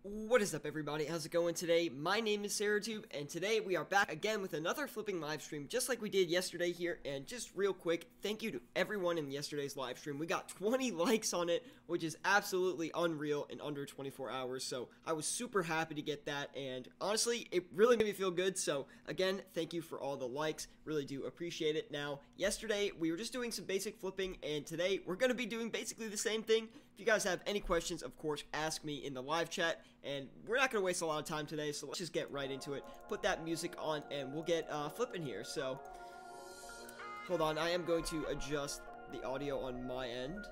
What is up, everybody? How's it going today? My name is Syratube, and today we are back again with another flipping live stream, just like we did yesterday here. And just real quick, thank you to everyone in yesterday's live stream. We got 20 likes on it, which is absolutely unreal in under 24 hours. So I was super happy to get that, and honestly, it really made me feel good. So again, thank you for all the likes. Really do appreciate it. Now, yesterday we were just doing some basic flipping, and today we're going to be doing basically the same thing. If you guys have any questions, of course, ask me in the live chat. And we're not going to waste a lot of time today, so let's just get right into it. Put that music on, and we'll get flipping here. So, hold on. I am going to adjust the audio on my end.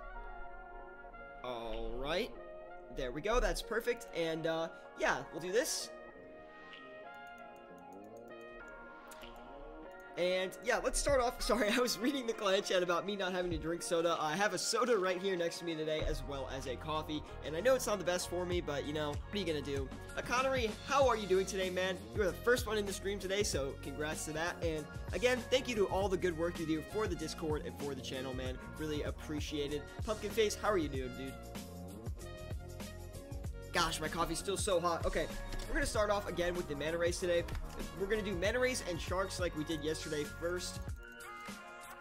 Alright. There we go. That's perfect. And, yeah, we'll do this. And, yeah, let's start off. Sorry, I was reading the clan chat about me not having to drink soda. I have a soda right here next to me today, as well as a coffee. And I know it's not the best for me, but, you know, what are you gonna do? Connery, how are you doing today, man? You were the first one in the stream today, so congrats to that. And, again, thank you to all the good work you do for the Discord and for the channel, man. Really appreciate it. Pumpkin Face, how are you doing, dude? Gosh, my coffee's still so hot. Okay, we're gonna start off again with the mana race today. We're gonna do mana race and sharks like we did yesterday first.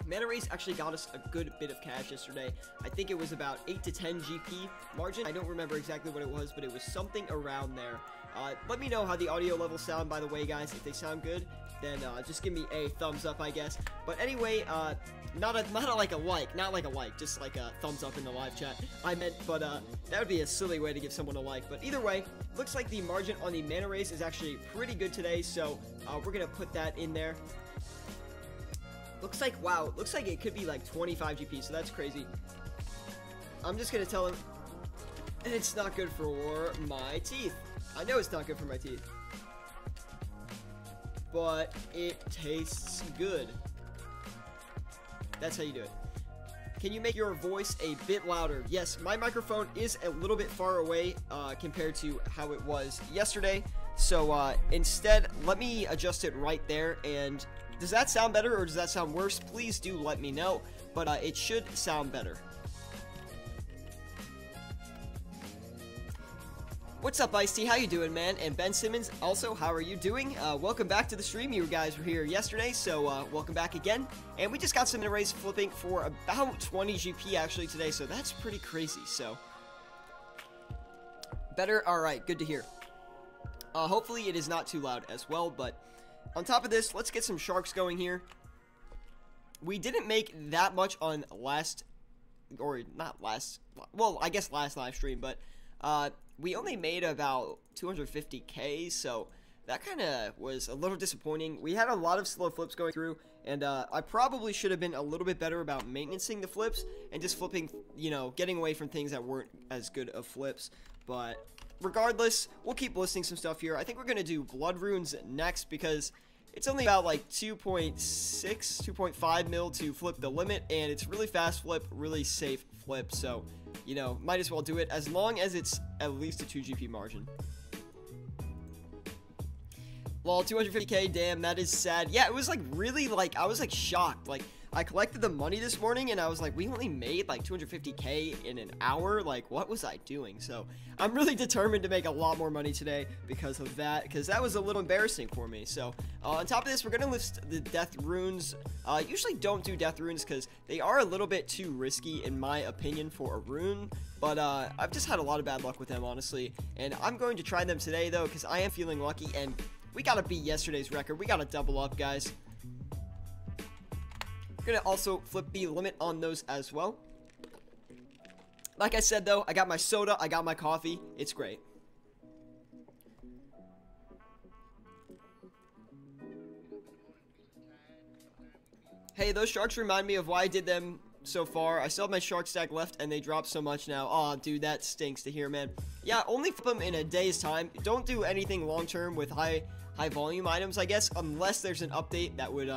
Mana race actually got us a good bit of cash yesterday. I think it was about 8 to 10 GP margin. I don't remember exactly what it was, but it was something around there. Let me know how the audio levels sound, by the way, guys. If they sound good, then just give me a thumbs up, I guess. But anyway, not like a like, just like a thumbs up in the live chat. I meant, but that would be a silly way to give someone a like. But either way, looks like the margin on the mana race is actually pretty good today, so we're gonna put that in there. Looks like, wow, looks like it could be like 25 GP, so that's crazy. I'm just gonna tell him it's not good for my teeth. I know it's not good for my teeth, but it tastes good. That's how you do it. Can you make your voice a bit louder? Yes, my microphone is a little bit far away compared to how it was yesterday. So instead, let me adjust it right there. And does that sound better or does that sound worse? Please do let me know. But it should sound better. What's up, Ice-T? How you doing, man? And Ben Simmons, also, how are you doing? Welcome back to the stream. You guys were here yesterday, so welcome back again. And we just got some mana race flipping for about 20 GP actually today, so that's pretty crazy. So better? Alright, good to hear. Hopefully it is not too loud as well, but on top of this, let's get some sharks going here. We didn't make that much on last, or not last, well, I guess last live stream, but we only made about 250k, so that kind of was a little disappointing. We had a lot of slow flips going through, and I probably should have been a little bit better about maintaining the flips and just flipping, you know, getting away from things that weren't as good of flips. But regardless, we'll keep listing some stuff here. I think we're going to do blood runes next because it's only about like 2.6, 2.5 mil to flip the limit, and it's really fast flip, really safe flip, so, you know, might as well do it as long as it's at least a 2 GP margin. Lol, 250k, damn, that is sad. Yeah, it was like really, like, I was like shocked. Like, I collected the money this morning and I was like, we only made like 250k in an hour. Like, what was I doing? So I'm really determined to make a lot more money today because of that, because that was a little embarrassing for me. So on top of this, we're gonna list the death runes. Usually don't do death runes because they are a little bit too risky in my opinion for a rune, but I've just had a lot of bad luck with them, honestly, and I'm going to try them today though because I am feeling lucky, and we gotta beat yesterday's record. We gotta double up, guys. We're gonna also flip the limit on those as well. Like I said though, I got my soda, I got my coffee. It's great. Hey, those sharks remind me of why I did them so far. I still have my shark stack left and they dropped so much now. Aw, dude, that stinks to hear, man. Yeah, only flip them in a day's time. Don't do anything long term with high volume items, I guess, unless there's an update that would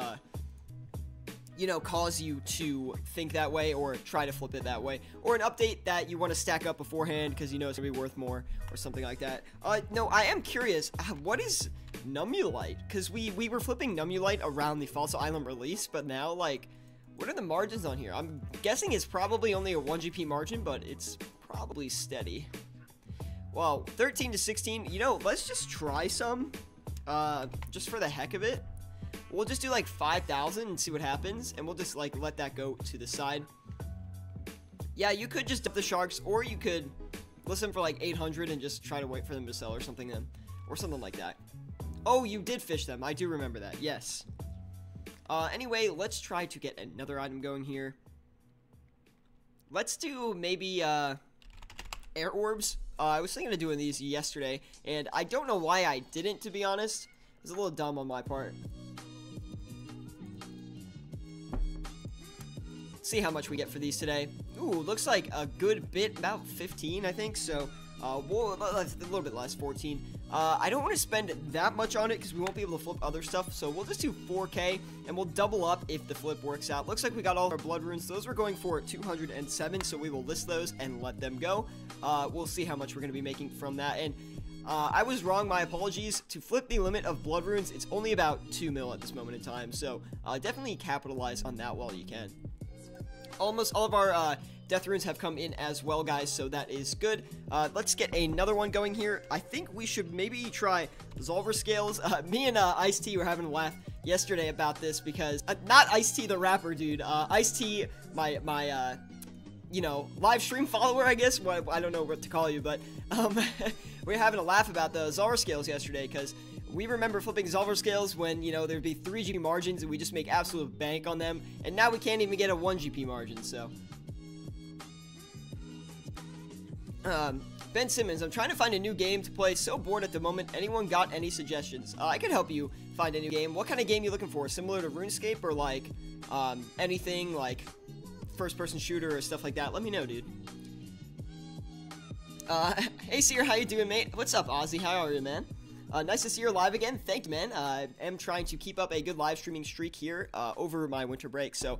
you know, cause you to think that way or try to flip it that way, or an update that you want to stack up beforehand because you know it's gonna be worth more or something like that. No, I am curious, what is Numulite? Because we were flipping Numulite around the Fossil Island release, but now, like, what are the margins on here? I'm guessing it's probably only a 1 GP margin, but it's probably steady. Well, 13 to 16. You know, let's just try some. Just for the heck of it. We'll just do like 5,000 and see what happens. And we'll just like let that go to the side. Yeah, you could just dump the sharks, or you could listen for like 800 and just try to wait for them to sell or something then. Or something like that. Oh, you did fish them. I do remember that. Yes. Anyway, let's try to get another item going here. Let's do maybe, air orbs. I was thinking of doing these yesterday, and I don't know why I didn't, to be honest. It was a little dumb on my part. See how much we get for these today. Ooh, looks like a good bit, about 15, I think. So, a little bit less, 14. I don't want to spend that much on it because we won't be able to flip other stuff. So we'll just do 4K, and we'll double up if the flip works out. Looks like we got all our blood runes. Those were going for 207, so we will list those and let them go. We'll see how much we're going to be making from that. And I was wrong, my apologies. To flip the limit of blood runes, it's only about 2 mil at this moment in time. So definitely capitalize on that while you can. Almost all of our death runes have come in as well, guys, so that is good. Let's get another one going here. I think we should maybe try Zolver Scales. Me and Ice-T were having a laugh yesterday about this because, not Ice-T the rapper, dude. Ice-T, my you know, live stream follower, I guess. Well, I don't know what to call you, but we were having a laugh about the Zolver Scales yesterday because we remember flipping Zolver Scales when, you know, there'd be 3 GP margins and we just make absolute bank on them, and now we can't even get a 1 GP margin, so. Ben Simmons, I'm trying to find a new game to play. So bored at the moment. Anyone got any suggestions? I could help you find a new game. What kind of game you looking for? Similar to RuneScape or like anything like first-person shooter or stuff like that? Let me know, dude. Hey, Seer, how you doing, mate? What's up, Ozzy? How are you, man? Nice to see you live again. Thanks, man. I am trying to keep up a good live streaming streak here over my winter break. So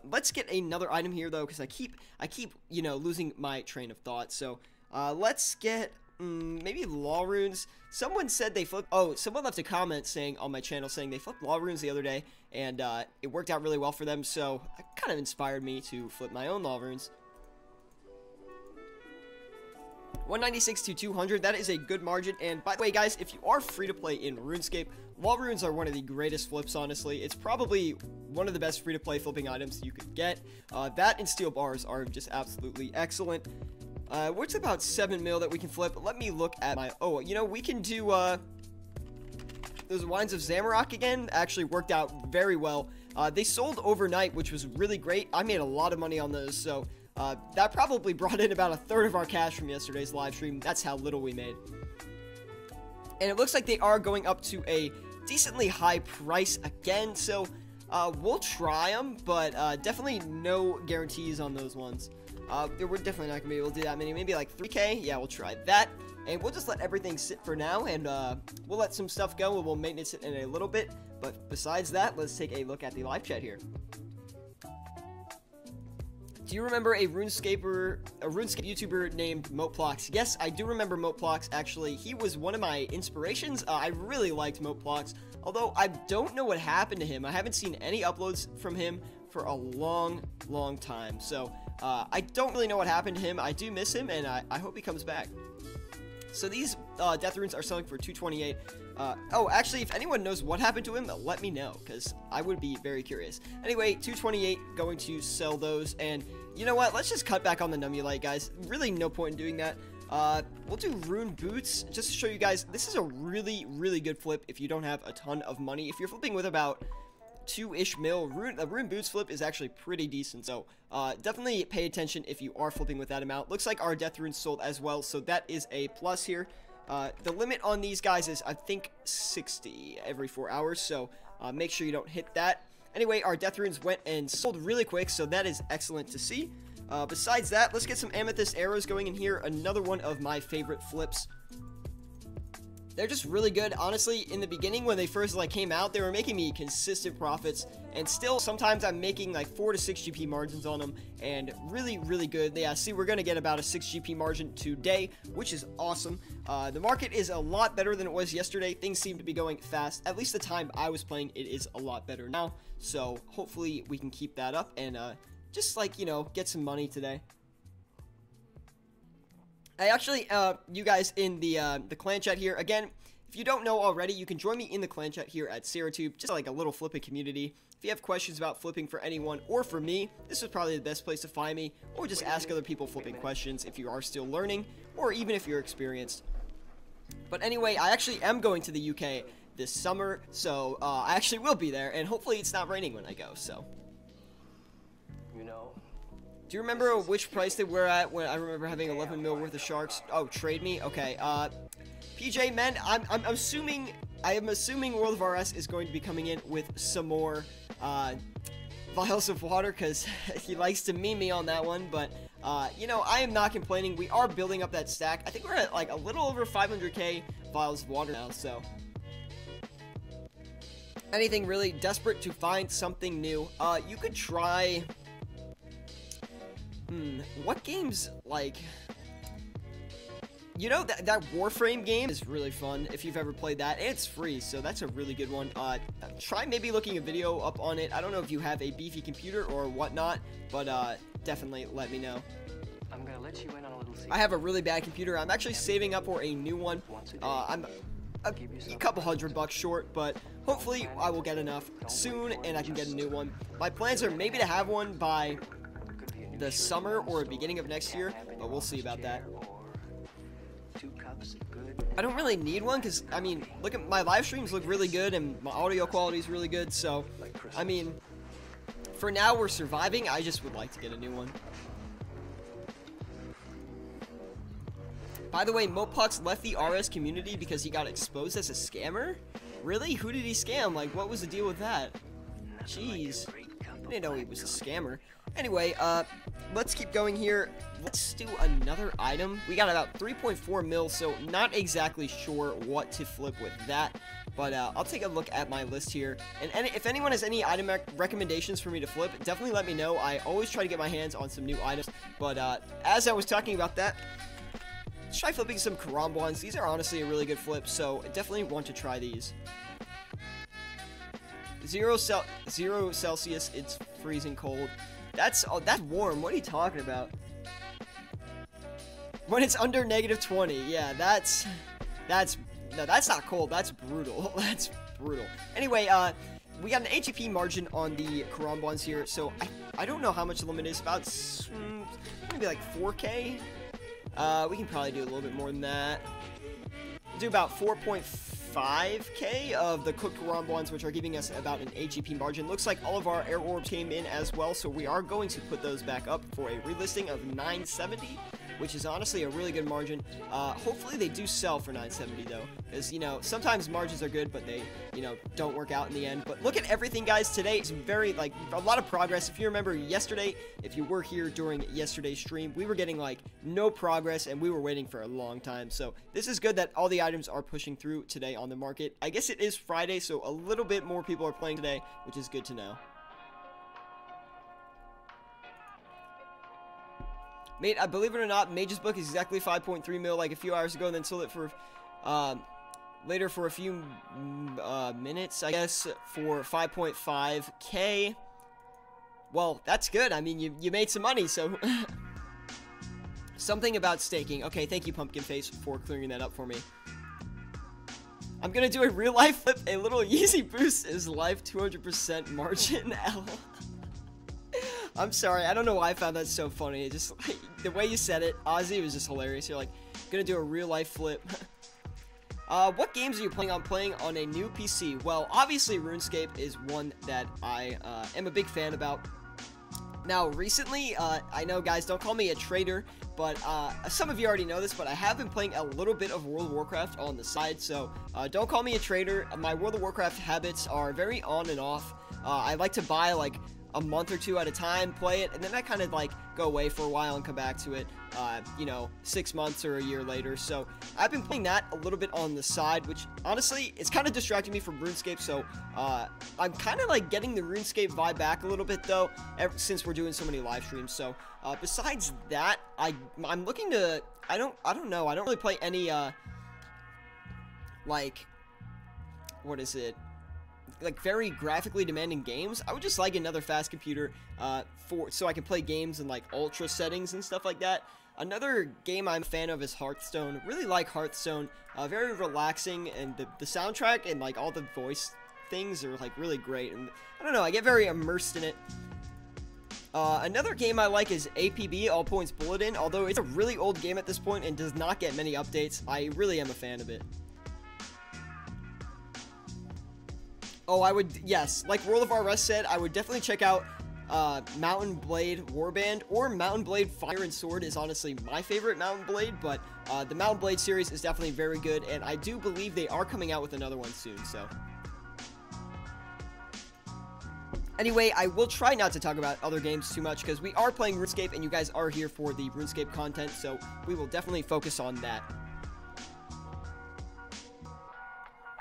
let's get another item here, though, because I keep you know, losing my train of thought. So let's get maybe law runes. Someone said they flipped. Oh, someone left a comment saying on my channel saying they flipped law runes the other day, and it worked out really well for them. So it kind of inspired me to flip my own law runes. 196 to 200, that is a good margin. And by the way, guys, if you are free to play in RuneScape, wall runes are one of the greatest flips, honestly. It's probably one of the best free to play flipping items you could get. That and steel bars are just absolutely excellent. What's about 7 mil that we can flip? Let me look at my, oh, you know, we can do those Wines of Zamorak again. Actually worked out very well. They sold overnight, which was really great. I made a lot of money on those, so that probably brought in about 1/3 of our cash from yesterday's live stream. That's how little we made. And it looks like they are going up to a decently high price again, so we'll try them, but definitely no guarantees on those ones. We're definitely not going to be able to do that many. Maybe like 3K. Yeah, we'll try that. And we'll just let everything sit for now, and we'll let some stuff go, and we'll maintenance it in a little bit. But besides that, let's take a look at the live chat here. Do you remember a RuneScape YouTuber named Moteplox? Yes, I do remember Moteplox, actually. He was one of my inspirations. I really liked Moteplox, although I don't know what happened to him. I haven't seen any uploads from him for a long, long time. So, I don't really know what happened to him. I do miss him, and I hope he comes back. So these death runes are selling for 228. Oh, actually, if anyone knows what happened to him, let me know, because I would be very curious. Anyway, 228, going to sell those, and you know what? Let's just cut back on the Numulite, guys. Really no point in doing that. We'll do Rune Boots, just to show you guys, this is a really, really good flip if you don't have a ton of money. If you're flipping with about 2-ish mil, a Rune Boots flip is actually pretty decent, so definitely pay attention if you are flipping with that amount. Looks like our death runes sold as well, so that is a plus here. The limit on these guys is, I think, 60 every 4 hours, so make sure you don't hit that. Anyway, our death runes went and sold really quick, so that is excellent to see. Besides that, let's get some amethyst arrows going in here. Another one of my favorite flips. They're just really good. Honestly, in the beginning, when they first came out, they were making me consistent profits, and still sometimes I'm making like 4 to 6 GP margins on them, and really, really good. Yeah, see, we're gonna get about a 6 GP margin today, which is awesome. The market is a lot better than it was yesterday. Things seem to be going fast. At least the time I was playing, it is a lot better now. So hopefully we can keep that up and just, like, you know, get some money today. I actually, you guys in the clan chat here, again, if you don't know already, you can join me in the clan chat here at Syratube, just like a little flipping community. If you have questions about flipping for anyone or for me, this is probably the best place to find me, or just ask other people flipping questions if you are still learning, or even if you're experienced. But anyway, I actually am going to the UK this summer, so I actually will be there, and hopefully it's not raining when I go, so. You know. Do you remember which price they were at when I remember having 11 mil worth of sharks? Oh, trade me? Okay, PJ, man, I am assuming World of RS is going to be coming in with some more, vials of water, because he likes to meme me on that one, but, you know, I am not complaining. We are building up that stack. I think we're at, like, a little over 500k vials of water now, so. Anything really desperate to find something new. You could try, what games, like, you know, that Warframe game is really fun if you've ever played that, and it's free, so that's a really good one. Try maybe looking a video up on it. I don't know if you have a beefy computer or whatnot, but definitely let me know. I'm gonna let you in on a little secret. I have a really bad computer. I'm actually saving up for a new one. I'm a couple $100 short, but hopefully I will get enough soon and I can get a new one. My plans are maybe to have one by the summer or beginning of next year, but we'll see about that. I don't really need one because, I mean, look at my live streams look really good and my audio quality is really good, so, I mean, for now we're surviving. I just would like to get a new one. By the way, Mopux left the RS community because he got exposed as a scammer? Really? Who did he scam? Like, what was the deal with that? Jeez. I didn't know he was a scammer. Anyway, let's keep going here. Let's do another item. We got about 3.4 mil, so not exactly sure what to flip with that. But I'll take a look at my list here. And if anyone has any item recommendations for me to flip, definitely let me know. I always try to get my hands on some new items. But as I was talking about that, let's try flipping some Karambwans. These are honestly a really good flip, so I definitely want to try these. 0 Celsius, it's freezing cold. That's warm. What are you talking about? When it's under -20, yeah, no, that's not cold. That's brutal. That's brutal. Anyway, we got an AGP margin on the Karambwans here, so I don't know how much the limit is. About maybe like 4K. We can probably do a little bit more than that. We'll do about 4.5K of the cooked Karambwans, which are giving us about an AGP margin. Looks like all of our air orbs came in as well, so we are going to put those back up for a relisting of 970, which is honestly a really good margin. Hopefully they do sell for 970 though, because, you know, sometimes margins are good, but they, you know, don't work out in the end. But look at everything, guys. Today is very, like, a lot of progress. If you remember yesterday, if you were here during yesterday's stream, we were getting, like, no progress, and we were waiting for a long time. So this is good that all the items are pushing through today on the market. I guess it is Friday, so a little bit more people are playing today, which is good to know. Mate, I believe it or not, Mage's book is exactly 5.3 mil like a few hours ago, and then sold it for later for a few minutes, I guess, for 5.5K. Well, that's good. I mean, you made some money, so something about staking. Okay, thank you, Pumpkin Face, for clearing that up for me. I'm gonna do a real life flip. A little Yeezy boost is life 200% margin. L. I'm sorry, I don't know why I found that so funny. It just, like, the way you said it, Ozzy, was just hilarious. You're like, gonna do a real life flip. What games are you planning on a new PC? Well, obviously RuneScape is one that I am a big fan about. Now, recently, I know, guys, don't call me a trader, but some of you already know this, but I have been playing a little bit of World of Warcraft on the side, so don't call me a trader. My World of Warcraft habits are very on and off. I like to buy, like, a month or two at a time, play it, and then I kind of, like, go away for a while and come back to it, you know, 6 months or a year later. So I've been playing that a little bit on the side, which honestly, it's kind of distracting me from RuneScape. So I'm kind of like getting the RuneScape vibe back a little bit though, since we're doing so many live streams. So besides that, I'm looking to, I don't know, I don't really play any like, what is it, like, very graphically demanding games. I would just like another fast computer so I can play games in, like, ultra settings and stuff like that. Another game I'm a fan of is Hearthstone. Really like Hearthstone. Very relaxing, and the soundtrack and like all the voice things are like really great. And I don't know, I get very immersed in it. Another game I like is APB, All Points Bulletin. Although it's a really old game at this point and does not get many updates, I really am a fan of it. Oh, yes, like World of RS said, I would definitely check out Mountain Blade Warband, or Mountain Blade Fire and Sword is honestly my favorite Mountain Blade, but the Mountain Blade series is definitely very good, and I do believe they are coming out with another one soon, so. Anyway, I will try not to talk about other games too much, because we are playing RuneScape, and you guys are here for the RuneScape content, so we will definitely focus on that.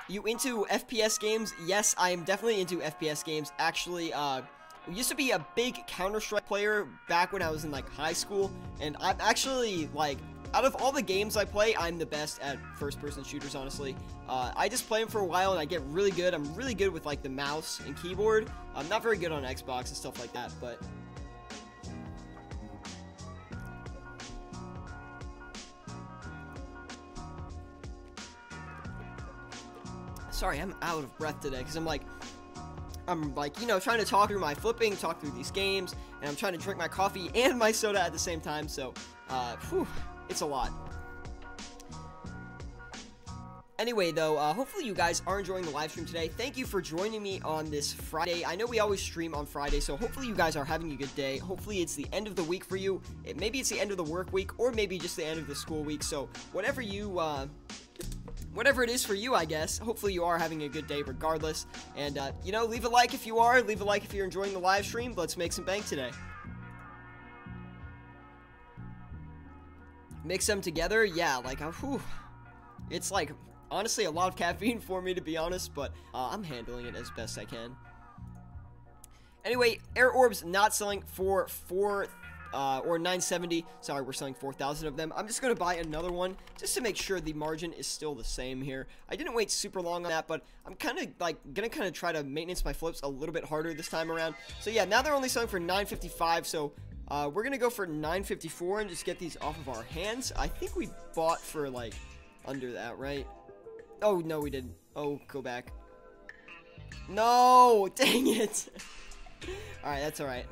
You into FPS games? Yes, I am definitely into FPS games. Actually, I used to be a big Counter-Strike player back when I was in, like, high school, and I'm actually, like, out of all the games I play, I'm the best at first-person shooters, honestly. I just play them for a while, and I get really good. I'm really good with, like, the mouse and keyboard. I'm not very good on Xbox and stuff like that, but... Sorry, I'm out of breath today, because I'm like, you know, trying to talk through my flipping, talk through these games, and I'm trying to drink my coffee and my soda at the same time, so, it's a lot. Anyway, though, hopefully you guys are enjoying the live stream today. Thank you for joining me on this Friday. I know we always stream on Friday, so hopefully you guys are having a good day. Hopefully it's the end of the week for you. Maybe it's the end of the work week, or maybe just the end of the school week, so whatever it is for you, I guess. Hopefully you are having a good day regardless. And, you know, leave a like if you are. Leave a like if you're enjoying the live stream. Let's make some bank today. Mix them together? Yeah, like, it's like, honestly, a lot of caffeine for me, to be honest. But I'm handling it as best I can. Anyway, Air Orbs not selling for or 970. Sorry, we're selling 4,000 of them. I'm just going to buy another one just to make sure the margin is still the same here. I didn't wait super long on that, but I'm kind of like going to try to maintenance my flips a little bit harder this time around. So yeah, now they're only selling for 955. So we're going to go for 954 and just get these off of our hands. I think we bought for like under that, right? Oh, no, we didn't. Oh, go back. No, dang it. All right, that's all right.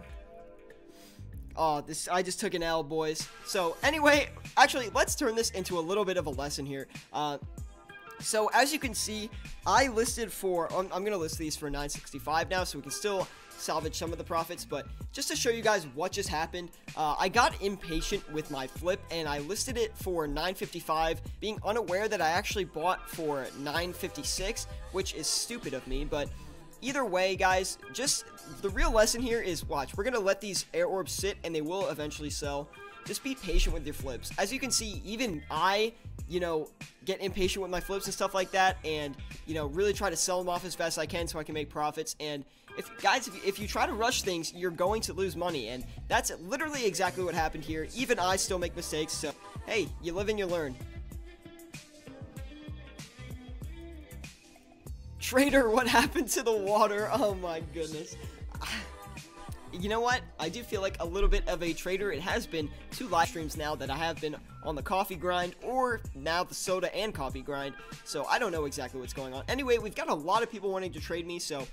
Oh, I just took an L, boys. So, anyway, actually, let's turn this into a little bit of a lesson here. So, as you can see, I listed for, I'm going to list these for 965 now, so we can still salvage some of the profits, but just to show you guys what just happened, I got impatient with my flip, and I listed it for 955, being unaware that I actually bought for 956, which is stupid of me, but... Either way, guys, just the real lesson here is, watch, we're going to let these air orbs sit, and they will eventually sell. Just be patient with your flips. As you can see, even I, you know, get impatient with my flips and stuff like that, and, you know, really try to sell them off as fast as I can so I can make profits. And, if you try to rush things, you're going to lose money, and that's literally exactly what happened here. Even I still make mistakes, so, hey, you live and you learn. Trader, what happened to the water? Oh my goodness. You know what? I do feel like a little bit of a trader. It has been 2 live streams now that I have been on the coffee grind, or now the soda and coffee grind. So I don't know exactly what's going on. Anyway, we've got a lot of people wanting to trade me, so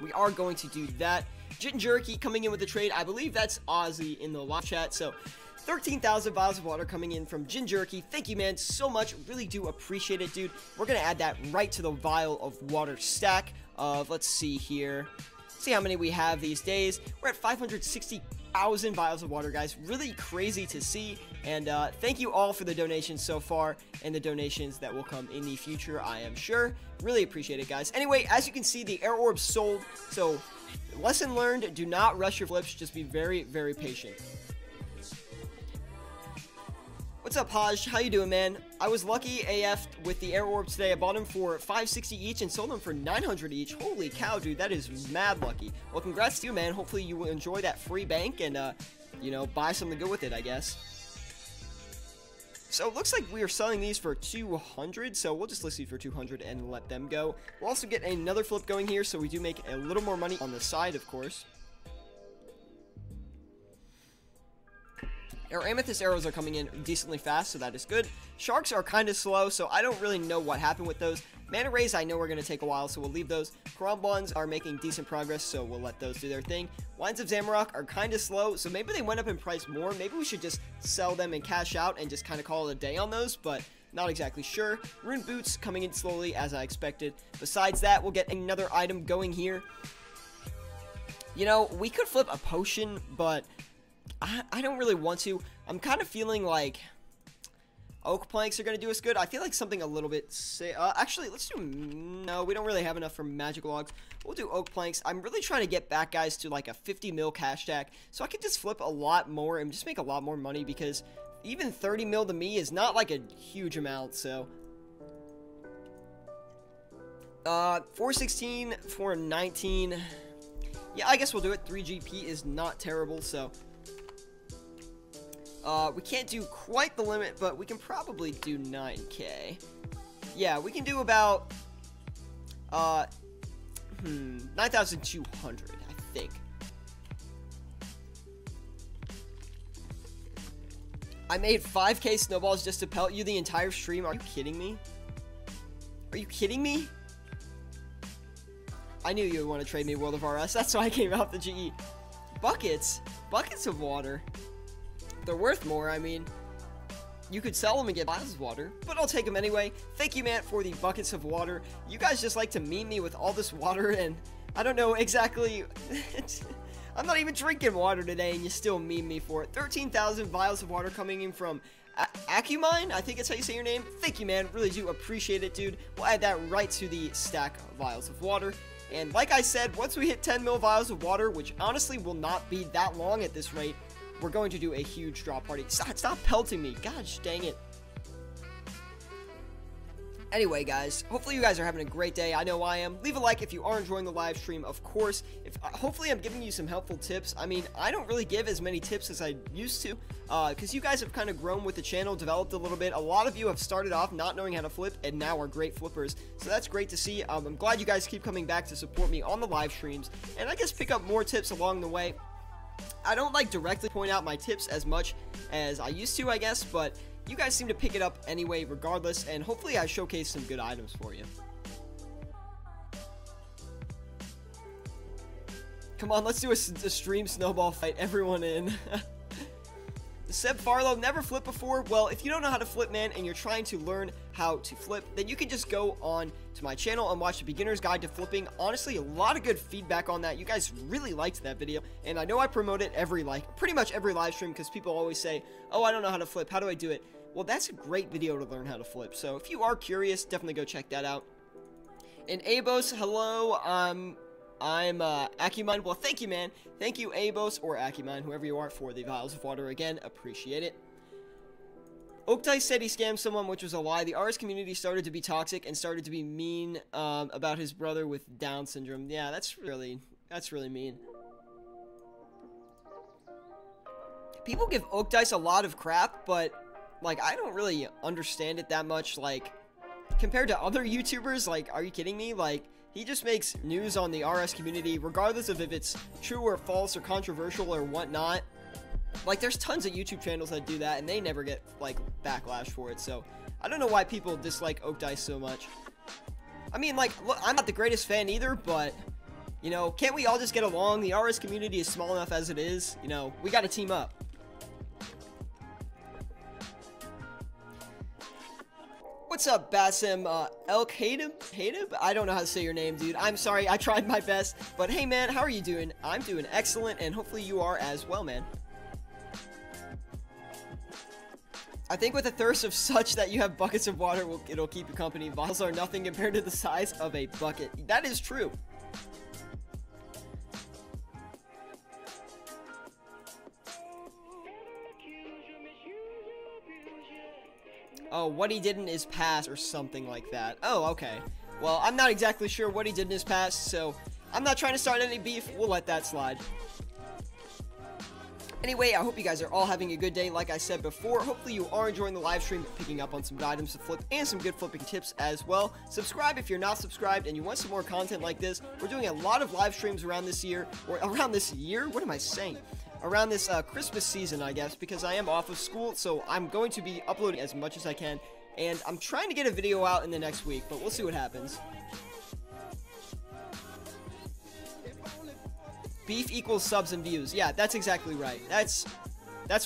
we are going to do that. Gin Jerky coming in with the trade. I believe that's Ozzy in the live chat. So 13,000 vials of water coming in from Gin Jerky. Thank you, man, so much. Really do appreciate it, dude. We're going to add that right to the vial of water stack of, let's see here. See how many we have these days. We're at 560,000 vials of water, guys. Really crazy to see. And thank you all for the donations so far, and the donations that will come in the future, I am sure. Really appreciate it, guys. Anyway, as you can see, the air orbs sold. So, lesson learned, do not rush your flips. Just be very, very patient. What's up, Haj? How you doing, man? I was lucky AF with the air orbs today. I bought them for 560 each and sold them for 900 each. Holy cow, dude, that is mad lucky. Well, congrats to you, man. Hopefully you will enjoy that free bank and, you know, buy something good with it, I guess. So it looks like we are selling these for 200, so we'll just list these for 200 and let them go. We'll also get another flip going here, so we do make a little more money on the side, of course. Our amethyst arrows are coming in decently fast, so that is good. Sharks are kind of slow, so I don't really know what happened with those. Mana rays I know are going to take a while, so we'll leave those. Karambons are making decent progress, so we'll let those do their thing. Wines of Zamorak are kind of slow, so maybe they went up in price more. Maybe we should just sell them and cash out and just kind of call it a day on those, but not exactly sure. Rune boots coming in slowly as I expected. Besides that, we'll get another item going here. You know, we could flip a potion, but I don't really want to. I'm kind of feeling like oak planks are going to do us good. I feel like something a little bit... actually, let's do... No, we don't really have enough for magical logs. We'll do oak planks. I'm really trying to get back, guys, to like a 50 mil cash stack, so I can just flip a lot more and just make a lot more money, because even 30 mil to me is not like a huge amount, so... 416, 419... Yeah, I guess we'll do it. 3 GP is not terrible, so... we can't do quite the limit, but we can probably do 9k. Yeah, we can do about, 9,200, I think. I made 5k snowballs just to pelt you the entire stream. Are you kidding me? Are you kidding me? I knew you would want to trade me World of RS. That's why I came out the GE. Buckets? Buckets of water. They're worth more. I mean, you could sell them and get bottles of water, but I'll take them anyway. Thank you, man, for the buckets of water. You guys just like to meme me with all this water, and I don't know exactly. I'm not even drinking water today, and you still meme me for it. 13,000 vials of water coming in from Acumine. I think that's how you say your name. Thank you, man. Really do appreciate it, dude. We'll add that right to the stack of vials of water. And like I said, once we hit 10 mil vials of water, which honestly will not be that long at this rate, we're going to do a huge drop party. Stop pelting me. Gosh dang it. Anyway, guys, hopefully you guys are having a great day. I know I am. Leave a like if you are enjoying the live stream, of course. Hopefully I'm giving you some helpful tips. I mean, I don't really give as many tips as I used to, because you guys have kind of grown with the channel, developed a little bit. A lot of you have started off not knowing how to flip and now are great flippers, so that's great to see. I'm glad you guys keep coming back to support me on the live streams, and I guess pick up more tips along the way. I don't like directly point out my tips as much as I used to, I guess, but you guys seem to pick it up anyway regardless, and hopefully I showcase some good items for you. Come on, let's do a stream snowball fight. Everyone in. Seb Farlow, never flipped before. Well, if you don't know how to flip, man, and you're trying to learn how to flip, then you can just go on to my channel and watch the beginner's guide to flipping. Honestly, a lot of good feedback on that. You guys really liked that video, and I know I promote it pretty much every live stream, because people always say, oh, I don't know how to flip, how do I do it? Well, that's a great video to learn how to flip, so if you are curious, definitely go check that out. And Abos, hello, I'm Acumine. Well, thank you, man. Thank you, Abos, or Acumine, whoever you are, for the vials of water again. Appreciate it. Oak Dice said he scammed someone, which was a lie. The RS community started to be toxic and started to be mean about his brother with Down syndrome. Yeah, that's really mean. People give Oak Dice a lot of crap, but, like, I don't really understand it that much. Like, compared to other YouTubers, like, are you kidding me? Like, he just makes news on the RS community, regardless of if it's true or false or controversial or whatnot. Like, there's tons of YouTube channels that do that, and they never get, like, backlash for it. So, I don't know why people dislike Oak Dice so much. I mean, like, look, I'm not the greatest fan either, but, you know, can't we all just get along? The RS community is small enough as it is. You know, we gotta team up. What's up, Basim? Elk Hadib? I don't know how to say your name, dude. I'm sorry, I tried my best. But hey, man, how are you doing? I'm doing excellent, and hopefully you are as well, man. I think with a thirst of such that you have buckets of water, it'll keep you company. Vials are nothing compared to the size of a bucket. That is true. Oh, what he did in his past or something like that. Oh, okay. Well, I'm not exactly sure what he did in his past, so I'm not trying to start any beef. We'll let that slide. Anyway, I hope you guys are all having a good day. Like I said before, hopefully you are enjoying the live stream, picking up on some items to flip and some good flipping tips as well. Subscribe if you're not subscribed and you want some more content like this. We're doing a lot of live streams around this year, or around this year? What am I saying? around this Christmas season, I guess, because I am off of school, so I'm going to be uploading as much as I can, and I'm trying to get a video out in the next week, but we'll see what happens. Beef equals subs and views. Yeah, that's exactly right. That's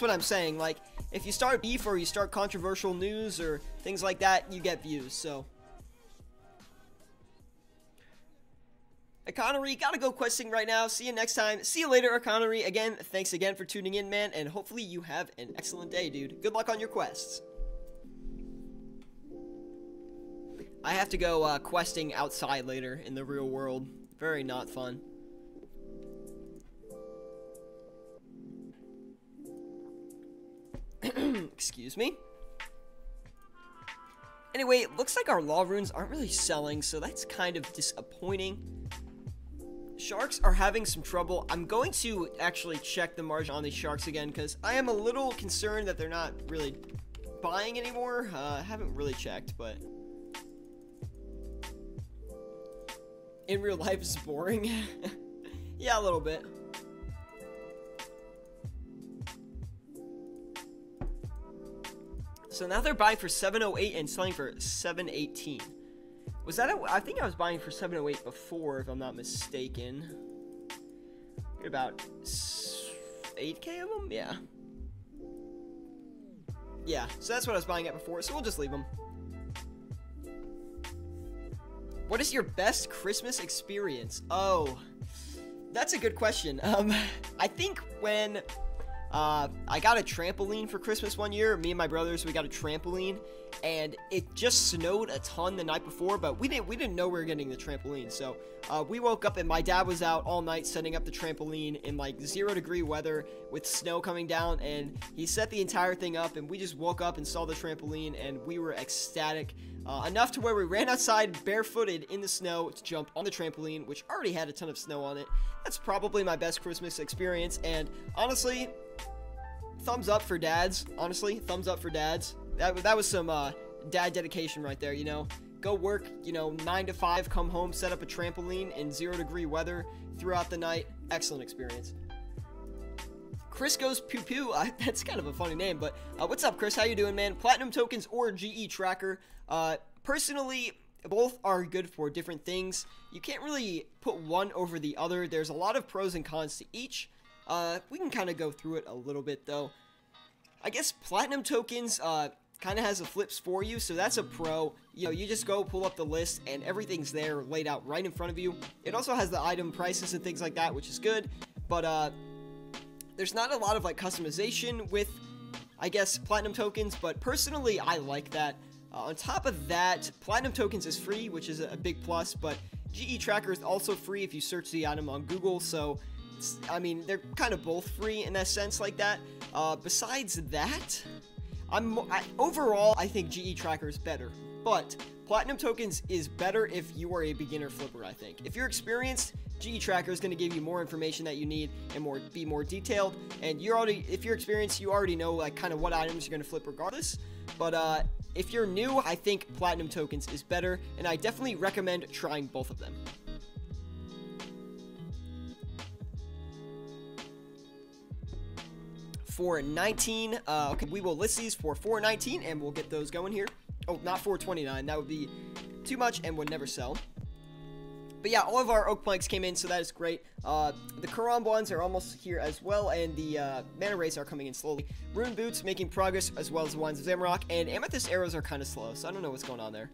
what I'm saying. Like, if you start beef or you start controversial news or things like that, you get views, so. Economy, gotta go questing right now. See you next time. See you later, Economy. Again, thanks again for tuning in, man, and hopefully you have an excellent day, dude. Good luck on your quests. I have to go questing outside later in the real world. Very not fun. Excuse me. Anyway, it looks like our law runes aren't really selling, so that's kind of disappointing. Sharks are having some trouble. I'm going to actually check the margin on these sharks again, because I am a little concerned that they're not really buying anymore. I haven't really checked, but in real life it's boring. Yeah, a little bit. So now they're buying for 708 and selling for 718. Was that I think I was buying for 708 before, if I'm not mistaken. Get about 8k of them? Yeah. Yeah, so that's what I was buying at before, so we'll just leave them. What is your best Christmas experience? Oh, that's a good question. I think when I got a trampoline for Christmas one year. Me and my brothers, we got a trampoline, and it just snowed a ton the night before, but we didn't know we were getting the trampoline. So we woke up and my dad was out all night setting up the trampoline in like 0-degree weather with snow coming down, and he set the entire thing up, and we just woke up and saw the trampoline, and we were ecstatic. Enough to where we ran outside barefooted in the snow to jump on the trampoline, which already had a ton of snow on it. That's probably my best Christmas experience, and honestly, thumbs up for dads. Honestly, thumbs up for dads. That was some dad dedication right there, you know. Go work, you know, 9 to 5, come home, set up a trampoline in 0-degree weather throughout the night. Excellent experience. Chris goes poo poo. That's kind of a funny name, but what's up, Chris? How you doing, man? Platinum tokens or GE tracker? Personally, both are good for different things. You can't really put one over the other. There's a lot of pros and cons to each. We can kind of go through it a little bit, though. I guess platinum tokens kind of has the flips for you, so that's a pro. You know, you just go pull up the list, and everything's there laid out right in front of you. It also has the item prices and things like that, which is good, but there's not a lot of like customization with, I guess, platinum tokens, but personally, I like that. On top of that, platinum tokens is free, which is a big plus, but GE tracker is also free if you search the item on Google, so I mean, they're kind of both free in that sense like that. Besides that, overall, I think GE Tracker is better. But Platinum Tokens is better if you are a beginner flipper, I think. If you're experienced, GE Tracker is going to give you more information that you need and be more detailed. And if you're experienced, you already know like kind of what items you're going to flip regardless. But if you're new, I think Platinum Tokens is better, and I definitely recommend trying both of them. For 19, okay, we will list these for 419, and we'll get those going here. Oh, not 429, that would be too much and would never sell. But yeah, all of our oak planks came in, so that is great. The Quran ones are almost here as well, and the mana rays are coming in slowly. Rune boots making progress, as well as the Wines of Zamrock, and amethyst arrows are kind of slow, so I don't know what's going on there.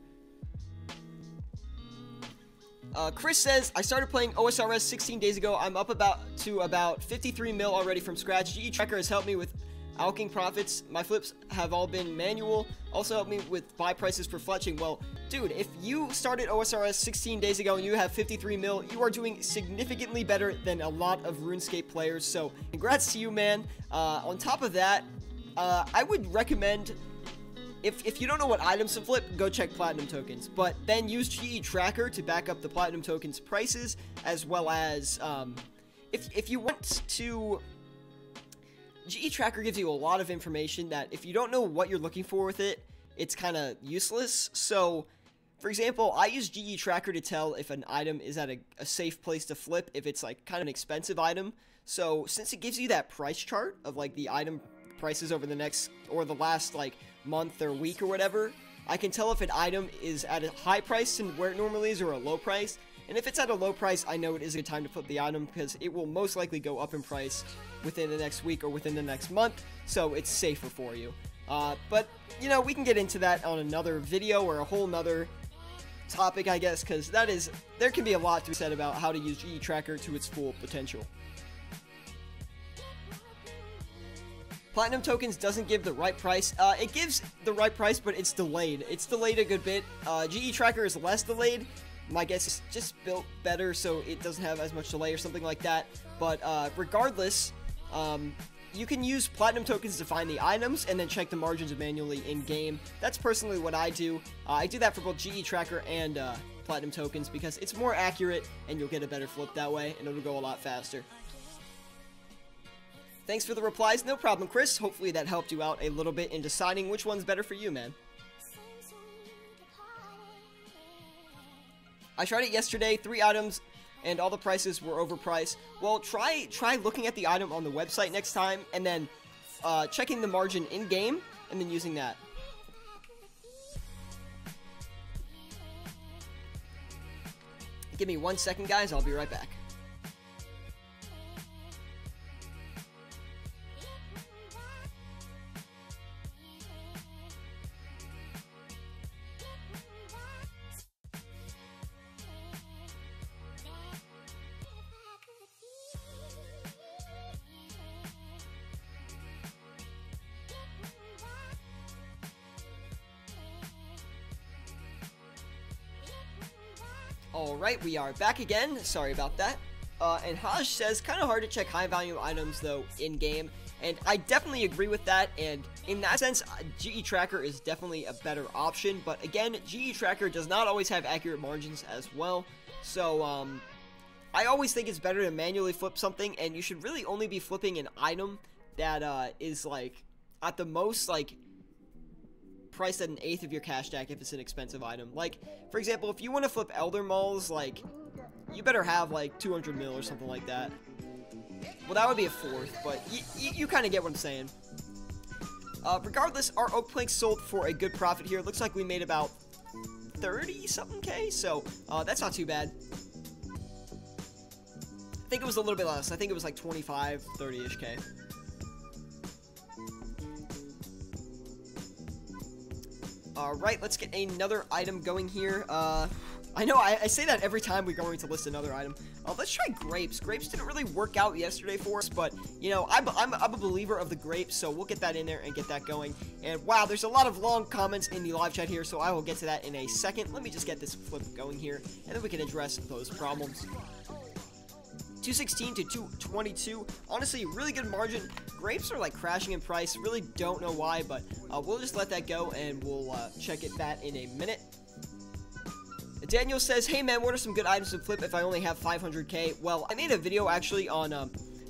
Chris says, I started playing OSRS 16 days ago. I'm up to about 53 mil already from scratch. GE Tracker has helped me with alking profits. My flips have all been manual. Also helped me with buy prices for fletching. Well, dude, if you started OSRS 16 days ago and you have 53 mil, you are doing significantly better than a lot of RuneScape players. So congrats to you, man. On top of that, I would recommend, if you don't know what items to flip, go check Platinum Tokens, but then use GE Tracker to back up the Platinum Tokens prices, as well as, if you want to, GE Tracker gives you a lot of information that if you don't know what you're looking for with it, it's kind of useless. So, for example, I use GE Tracker to tell if an item is at a safe place to flip, if it's like kind of an expensive item. So since it gives you that price chart of like the item prices over the next or the last like month or week or whatever, I can tell if an item is at a high price and where it normally is or a low price. And if it's at a low price, I know it is a good time to flip the item because it will most likely go up in price within the next week or within the next month, so it's safer for you. But, you know, we can get into that on another video or a whole nother topic, I guess, because there can be a lot to be said about how to use GE Tracker to its full potential. Platinum tokens doesn't give the right price. It gives the right price, but it's delayed. It's delayed a good bit. GE Tracker is less delayed. My guess is just built better, so it doesn't have as much delay or something like that. But regardless, you can use platinum tokens to find the items and then check the margins manually in-game. That's personally what I do. I do that for both GE Tracker and platinum tokens because it's more accurate and you'll get a better flip that way and it'll go a lot faster. Thanks for the replies. No problem, Chris. Hopefully that helped you out a little bit in deciding which one's better for you, man. I tried it yesterday, 3 items, and all the prices were overpriced. Well, try looking at the item on the website next time, and then checking the margin in-game, and then using that. Give me 1 second, guys. I'll be right back. Alright, we are back again. Sorry about that. And Haj says, kind of hard to check high value items though in-game. And I definitely agree with that. And in that sense, GE Tracker is definitely a better option. But again, GE Tracker does not always have accurate margins as well. So, I always think it's better to manually flip something. And you should really only be flipping an item that is like, at the most, like, priced at 1/8 of your cash stack if it's an expensive item. Like, for example, if you want to flip Elder Malls, like, you better have, like, 200 mil or something like that. Well, that would be a 4th, but you kind of get what I'm saying. Regardless, our oak planks sold for a good profit here. It looks like we made about 30-something K, so that's not too bad. I think it was a little bit less. I think it was like 25, 30-ish K. Alright, let's get another item going here. I know, I say that every time we're going to list another item. Let's try grapes. Grapes didn't really work out yesterday for us, but, you know, I'm a believer of the grapes, so we'll get that in there and get that going. And, wow, there's a lot of long comments in the live chat here, so I will get to that in a second. Let me just get this flip going here, and then we can address those problems. 216 to 222. Honestly, really good margin. Grapes are like crashing in price. Really don't know why, but we'll just let that go and we'll check that in a minute. Daniel says, hey man, what are some good items to flip if I only have 500k? Well, I made a video actually on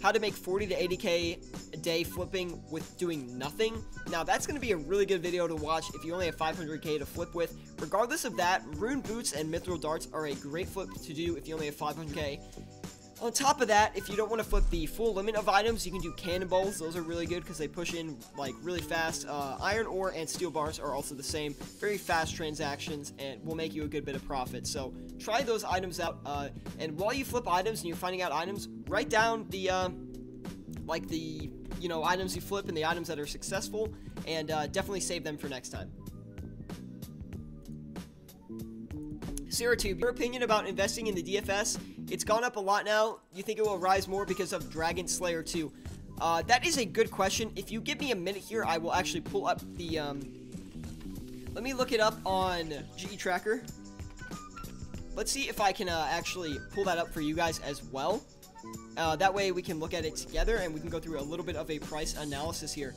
how to make 40 to 80k a day flipping with doing nothing. Now, that's going to be a really good video to watch if you only have 500k to flip with. Regardless of that, Rune Boots and Mithril Darts are a great flip to do if you only have 500k. On top of that, if you don't want to flip the full limit of items, you can do cannonballs. Those are really good because they push in like really fast. Iron ore and steel bars are also the same. Very fast transactions and will make you a good bit of profit. So try those items out. And while you flip items and you're finding out items, write down the items you flip and the items that are successful, and definitely save them for next time. Syratube, your opinion about investing in the DFS? It's gone up a lot now. You think it will rise more because of Dragon Slayer 2? That is a good question. If you give me a minute here, I will actually pull up the, let me look it up on GE Tracker. Let's see if I can actually pull that up for you guys as well. That way we can look at it together and we can go through a little bit of a price analysis here.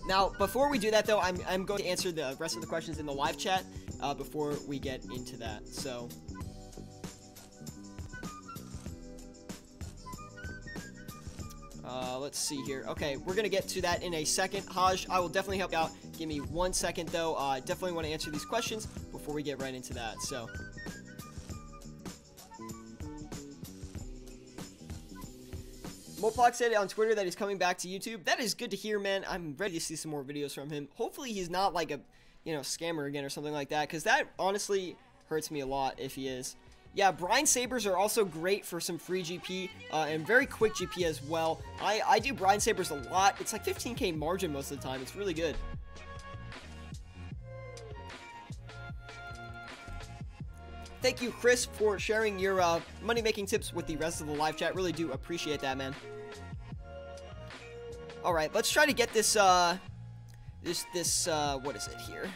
Now, before we do that, though, I'm going to answer the rest of the questions in the live chat before we get into that. So, let's see here. Okay, we're going to get to that in a second. Haj, I will definitely help you out. Give me 1 second, though. I definitely want to answer these questions before we get right into that. So, Moplock said on Twitter that he's coming back to YouTube. That is good to hear, man. I'm ready to see some more videos from him. Hopefully he's not like a, you know, scammer again or something like that, because that honestly hurts me a lot if he is. Yeah, brine sabers are also great for some free GP and very quick GP as well. I do brine sabers a lot. It's like 15k margin most of the time. It's really good. Thank you, Chris, for sharing your money-making tips with the rest of the live chat. Really do appreciate that, man. All right, let's try to get this, what is it here?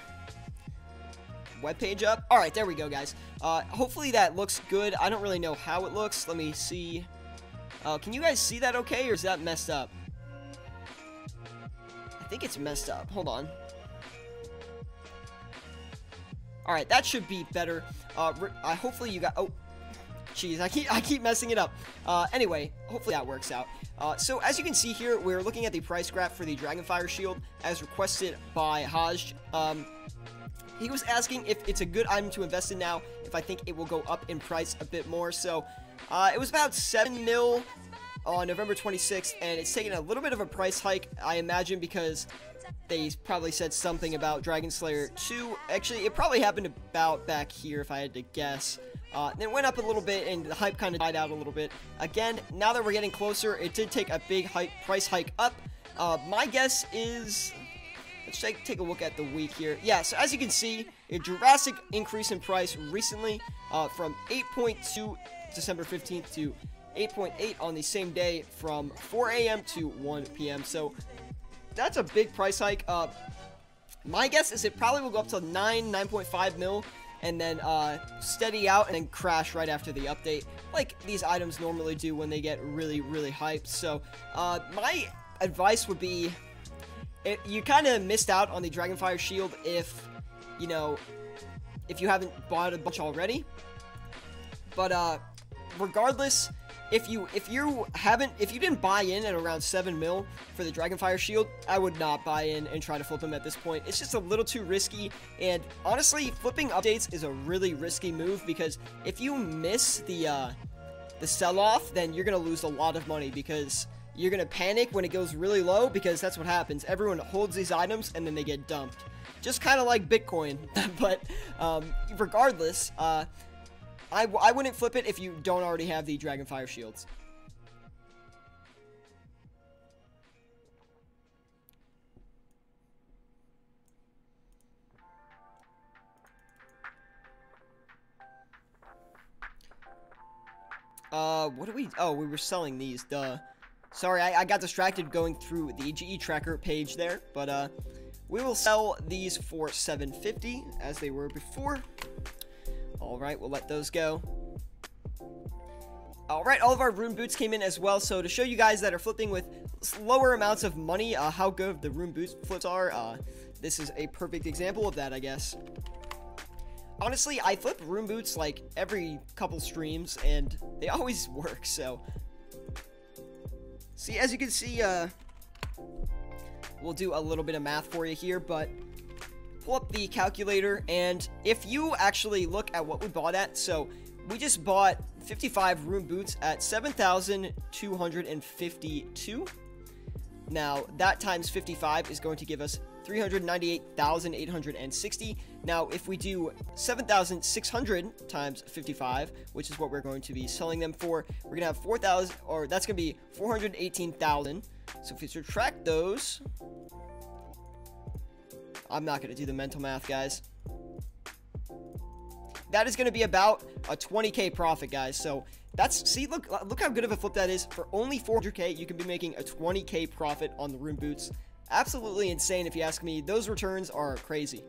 Webpage up. All right, there we go, guys. Hopefully that looks good. I don't really know how it looks. Let me see. Can you guys see that okay, or is that messed up? I think it's messed up. Hold on. All right, that should be better. Hopefully you got. Oh, jeez, I keep messing it up. Anyway, hopefully that works out. So as you can see here, we're looking at the price graph for the Dragonfire Shield as requested by Haj. He was asking if it's a good item to invest in now, if I think it will go up in price a bit more. So it was about 7 mil on November 26th, and it's taken a little bit of a price hike, I imagine, because they probably said something about Dragon Slayer 2. Actually, it probably happened about back here, if I had to guess. Then it went up a little bit, and the hype kind of died out a little bit. Again, now that we're getting closer, it did take a big price hike up. My guess is... Let's take a look at the week here. Yeah, so as you can see, a drastic increase in price recently from 8.2 December 15th to 8.8 on the same day from 4 a.m. to 1 p.m. So that's a big price hike. My guess is it probably will go up to 9.5 mil, and then steady out and then crash right after the update, like these items normally do when they get really, really hyped. So my advice would be, you kind of missed out on the Dragonfire Shield if, you know, if you haven't bought a bunch already. But regardless, if you didn't buy in at around 7 mil for the Dragonfire Shield, I would not buy in and try to flip them at this point. It's just a little too risky, and honestly, flipping updates is a really risky move, because if you miss the sell-off, then you're gonna lose a lot of money, because you're gonna panic when it goes really low, because that's what happens. Everyone holds these items and then they get dumped, just kind of like Bitcoin. But regardless, I wouldn't flip it if you don't already have the Dragonfire Shields. What do we... Oh, we were selling these, duh. Sorry, I got distracted going through the GE tracker page there, but we will sell these for $750 as they were before. All right, we'll let those go. All right, all of our rune boots came in as well. So to show you guys that are flipping with lower amounts of money, how good the rune boots flips are, this is a perfect example of that, I guess. Honestly, I flip rune boots like every couple streams, and they always work, so... See, as you can see, we'll do a little bit of math for you here, but pull up the calculator, and if you actually look at what we bought at, so we just bought 55 rune boots at 7,252. Now, that times 55 is going to give us 398,860. Now, if we do 7,600 times 55, which is what we're going to be selling them for, we're going to have 4,000, or that's going to be 418,000. So if we subtract those, I'm not going to do the mental math, guys. That is going to be about a 20k profit, guys. So that's, see, look how good of a flip that is. For only 400k, you can be making a 20k profit on the rune boots. Absolutely insane, if you ask me. Those returns are crazy.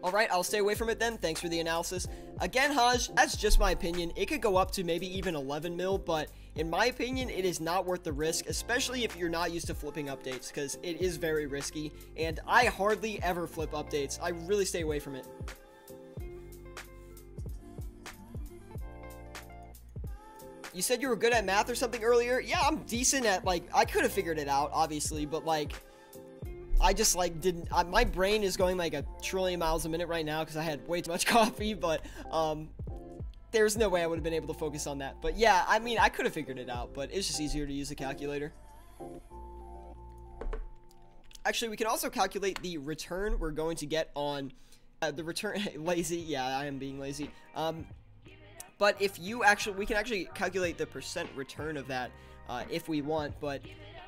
Alright, I'll stay away from it then. Thanks for the analysis. Again, Haj, that's just my opinion. It could go up to maybe even 11 mil, but in my opinion, it is not worth the risk, especially if you're not used to flipping updates, because it is very risky, and I hardly ever flip updates. I really stay away from it. You said you were good at math or something earlier? Yeah, I'm decent at, like, I could have figured it out, obviously, but, like, I just, like, didn't, my brain is going, like, a trillion miles a minute right now because I had way too much coffee, but, there's no way I would have been able to focus on that. But yeah, I mean, I could have figured it out, but it's just easier to use a calculator. Actually, we can also calculate the return we're going to get on the return. Lazy, yeah, I am being lazy. But if you actually, we can actually calculate the percent return of that if we want. But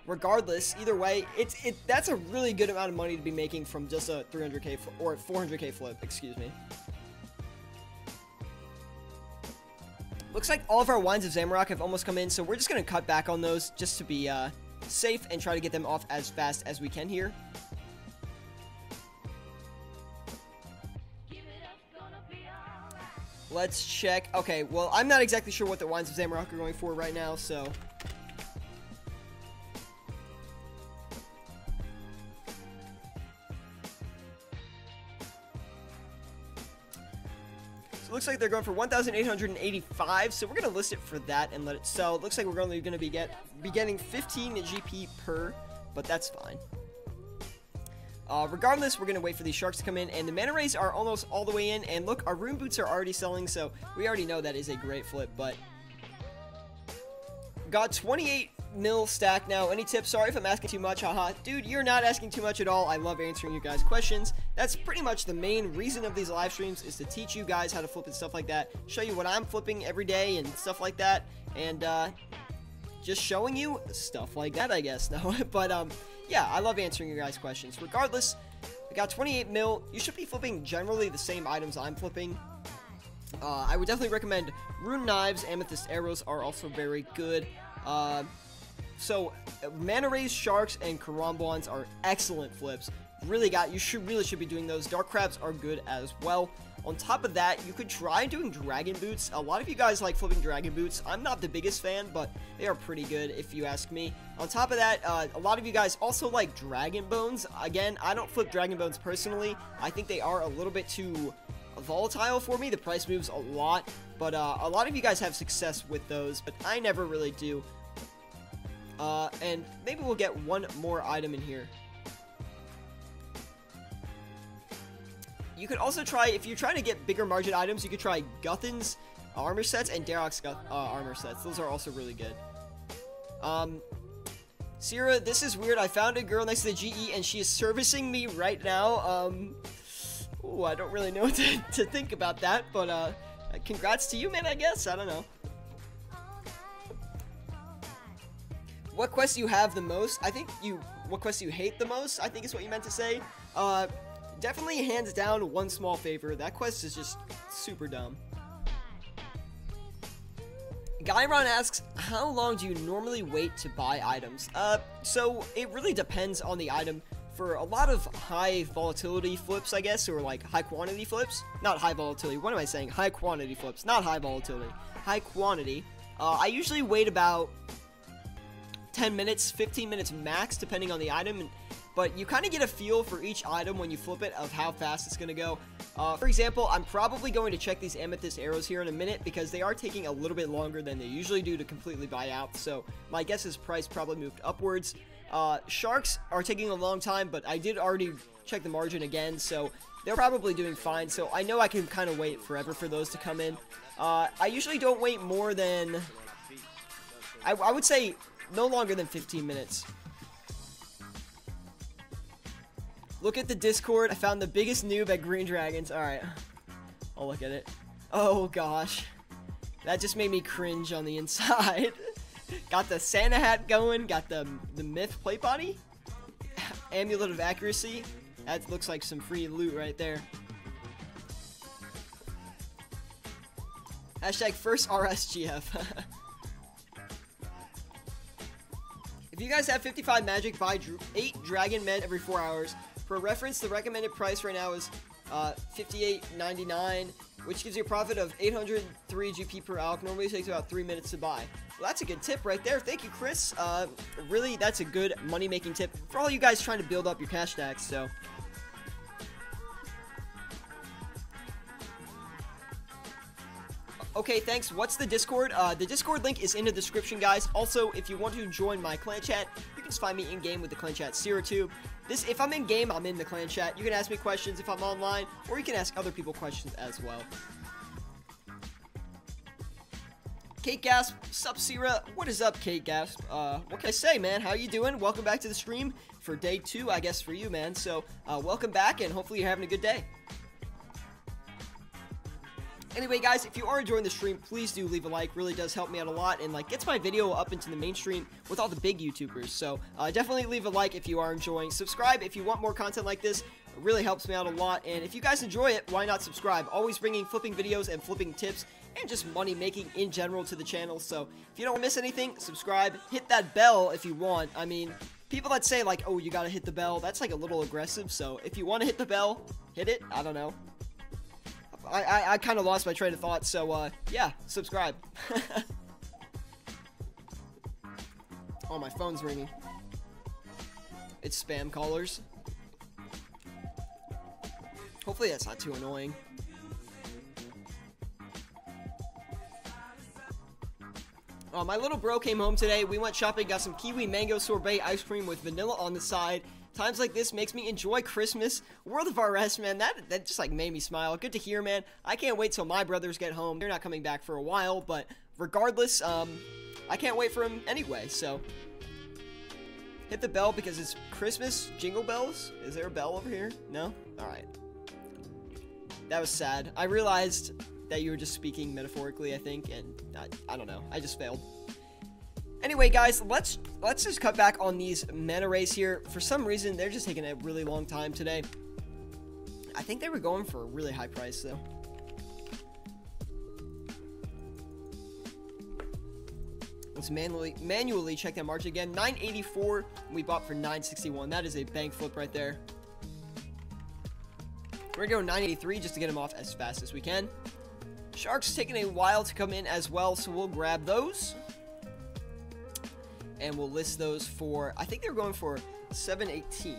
regardless, either way, that's a really good amount of money to be making from just a 300k or 400k flip. Excuse me. Looks like all of our Wines of Zamorak have almost come in, so we're just gonna cut back on those just to be safe and try to get them off as fast as we can here. Let's check. Okay, well, I'm not exactly sure what the Wines of Zamorak are going for right now, so... it looks like they're going for 1,885, so we're going to list it for that and let it sell. It looks like we're only going to be getting 15 GP per, but that's fine. Regardless, we're going to wait for these sharks to come in, and the mana rays are almost all the way in, and look, our rune boots are already selling, so we already know that is a great flip, but... got 28 mil stack now. Any tips? Sorry if I'm asking too much, haha. Dude, you're not asking too much at all. I love answering you guys' questions. That's pretty much the main reason of these live streams, is to teach you guys how to flip and stuff like that, show you what I'm flipping every day and stuff like that, and just showing you stuff like that, I guess. No, but yeah, I love answering you guys' questions. Regardless, we got 28 mil. You should be flipping generally the same items I'm flipping. I would definitely recommend rune knives. Amethyst arrows are also very good. So mana rays, sharks, and karambwans are excellent flips. Really should be doing those. Dark crabs are good as well. On top of that, you could try doing dragon boots. A lot of you guys like flipping dragon boots. I'm not the biggest fan, but they are pretty good if you ask me. On top of that, a lot of you guys also like dragon bones. Again, I don't flip dragon bones personally. I think they are a little bit too volatile for me. The price moves a lot, but a lot of you guys have success with those, but I never really do. And maybe we'll get one more item in here. You could also try, if you're trying to get bigger margin items, you could try Guthin's armor sets and Darok's armor sets. Those are also really good. Sierra, this is weird. I found a girl next to the GE and she is servicing me right now. Ooh, I don't really know what to think about that, but congrats to you, man, I guess. I don't know. What quest do you have the most? What quest do you hate the most? I think is what you meant to say. Definitely hands down one small favor. That quest is just super dumb. Guyron asks, how long do you normally wait to buy items? So it really depends on the item. For a lot of high volatility flips, I guess, or like high quantity flips, not high volatility, what am I saying? High quantity flips, not high volatility, high quantity. I usually wait about 10 minutes, 15 minutes max, depending on the item, but you kind of get a feel for each item when you flip it of how fast it's going to go. For example, I'm probably going to check these amethyst arrows here in a minute because they are taking a little bit longer than they usually do to completely buy out, so my guess is price probably moved upwards. Sharks are taking a long time, but I did already check the margin again, so they're probably doing fine, so I know I can kind of wait forever for those to come in. I usually don't wait more than, I would say no longer than 15 minutes. Look at the Discord. I found the biggest noob at Green Dragons. Alright. I'll look at it. Oh, gosh. That just made me cringe on the inside. Got the Santa hat going. Got the Myth plate body. Amulet of Accuracy. That looks like some free loot right there. Hashtag first RSGF. If you guys have 55 magic, buy 8 dragon med every 4 hours. For reference, the recommended price right now is $58.99, which gives you a profit of 803 GP per alch. Normally takes about 3 minutes to buy. Well, that's a good tip right there. Thank you, Chris. Really, that's a good money-making tip for all you guys trying to build up your cash stacks, so. Okay, thanks. What's the Discord? The Discord link is in the description, guys. Also, if you want to join my clan chat, you can just find me in-game with the clan chat Syratube. If I'm in-game, I'm in the clan chat. You can ask me questions if I'm online, or you can ask other people questions as well. Kate Gasp, sup Syra, what is up Kate Gasp? What can I say, man? How you doing? Welcome back to the stream for day 2, I guess, for you, man. So, welcome back, and hopefully you're having a good day. Anyway, guys, if you are enjoying the stream, please do leave a like. Really does help me out a lot, and like gets my video up into the mainstream with all the big YouTubers. So definitely leave a like if you are enjoying. Subscribe if you want more content like this. It really helps me out a lot. And if you guys enjoy it, why not subscribe? Always bringing flipping videos and flipping tips and just money making in general to the channel. So if you don't miss anything, subscribe. Hit that bell if you want. I mean, people that say like, oh, you gotta hit the bell, that's like a little aggressive. So if you want to hit the bell, hit it. I don't know. I kind of lost my train of thought, so, yeah, subscribe. Oh, my phone's ringing. It's spam callers. Hopefully that's not too annoying. My little bro came home today. We went shopping, got some kiwi mango sorbet ice cream with vanilla on the side. Times like this makes me enjoy Christmas. World of RS, man, that just like made me smile. Good to hear, man. I can't wait till my brothers get home. They're not coming back for a while, but regardless, I can't wait for them anyway, so. Hit the bell because it's Christmas. Jingle bells? Is there a bell over here? No? Alright. That was sad. I realized that you were just speaking metaphorically, I think, and I don't know. I just failed. Anyway, guys, let's just cut back on these mana rays here. For some reason, they're just taking a really long time today. I think they were going for a really high price, though. Let's manually check that margin again. 984, we bought for 961. That is a bank flip right there. We're going to go 983 just to get them off as fast as we can. Sharks taking a while to come in as well, so we'll grab those. And we'll list those for, I think they're going for 718.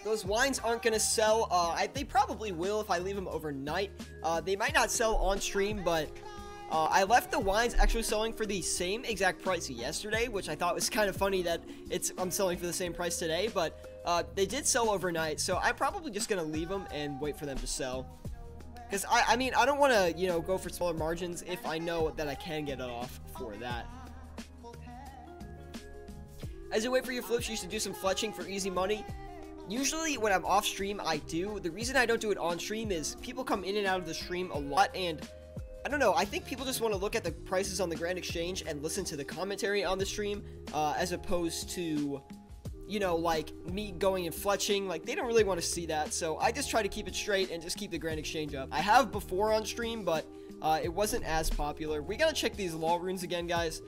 Those wines aren't going to sell. They probably will if I leave them overnight. They might not sell on stream, but I left the wines actually selling for the same exact price yesterday, which I thought was kind of funny that I'm selling for the same price today, but they did sell overnight, so I'm probably just going to leave them and wait for them to sell. Because, I mean, I don't want to, you know, go for smaller margins if I know that I can get it off for that. As you wait for your flips, you should do some fletching for easy money. Usually, when I'm off stream, I do. The reason I don't do it on stream is people come in and out of the stream a lot, and I don't know, I think people just want to look at the prices on the Grand Exchange and listen to the commentary on the stream, as opposed to, you know, like, me going and fletching. Like, they don't really want to see that, so I just try to keep it straight and just keep the Grand Exchange up. I have before on stream, but it wasn't as popular. We gotta check these law runes again, guys.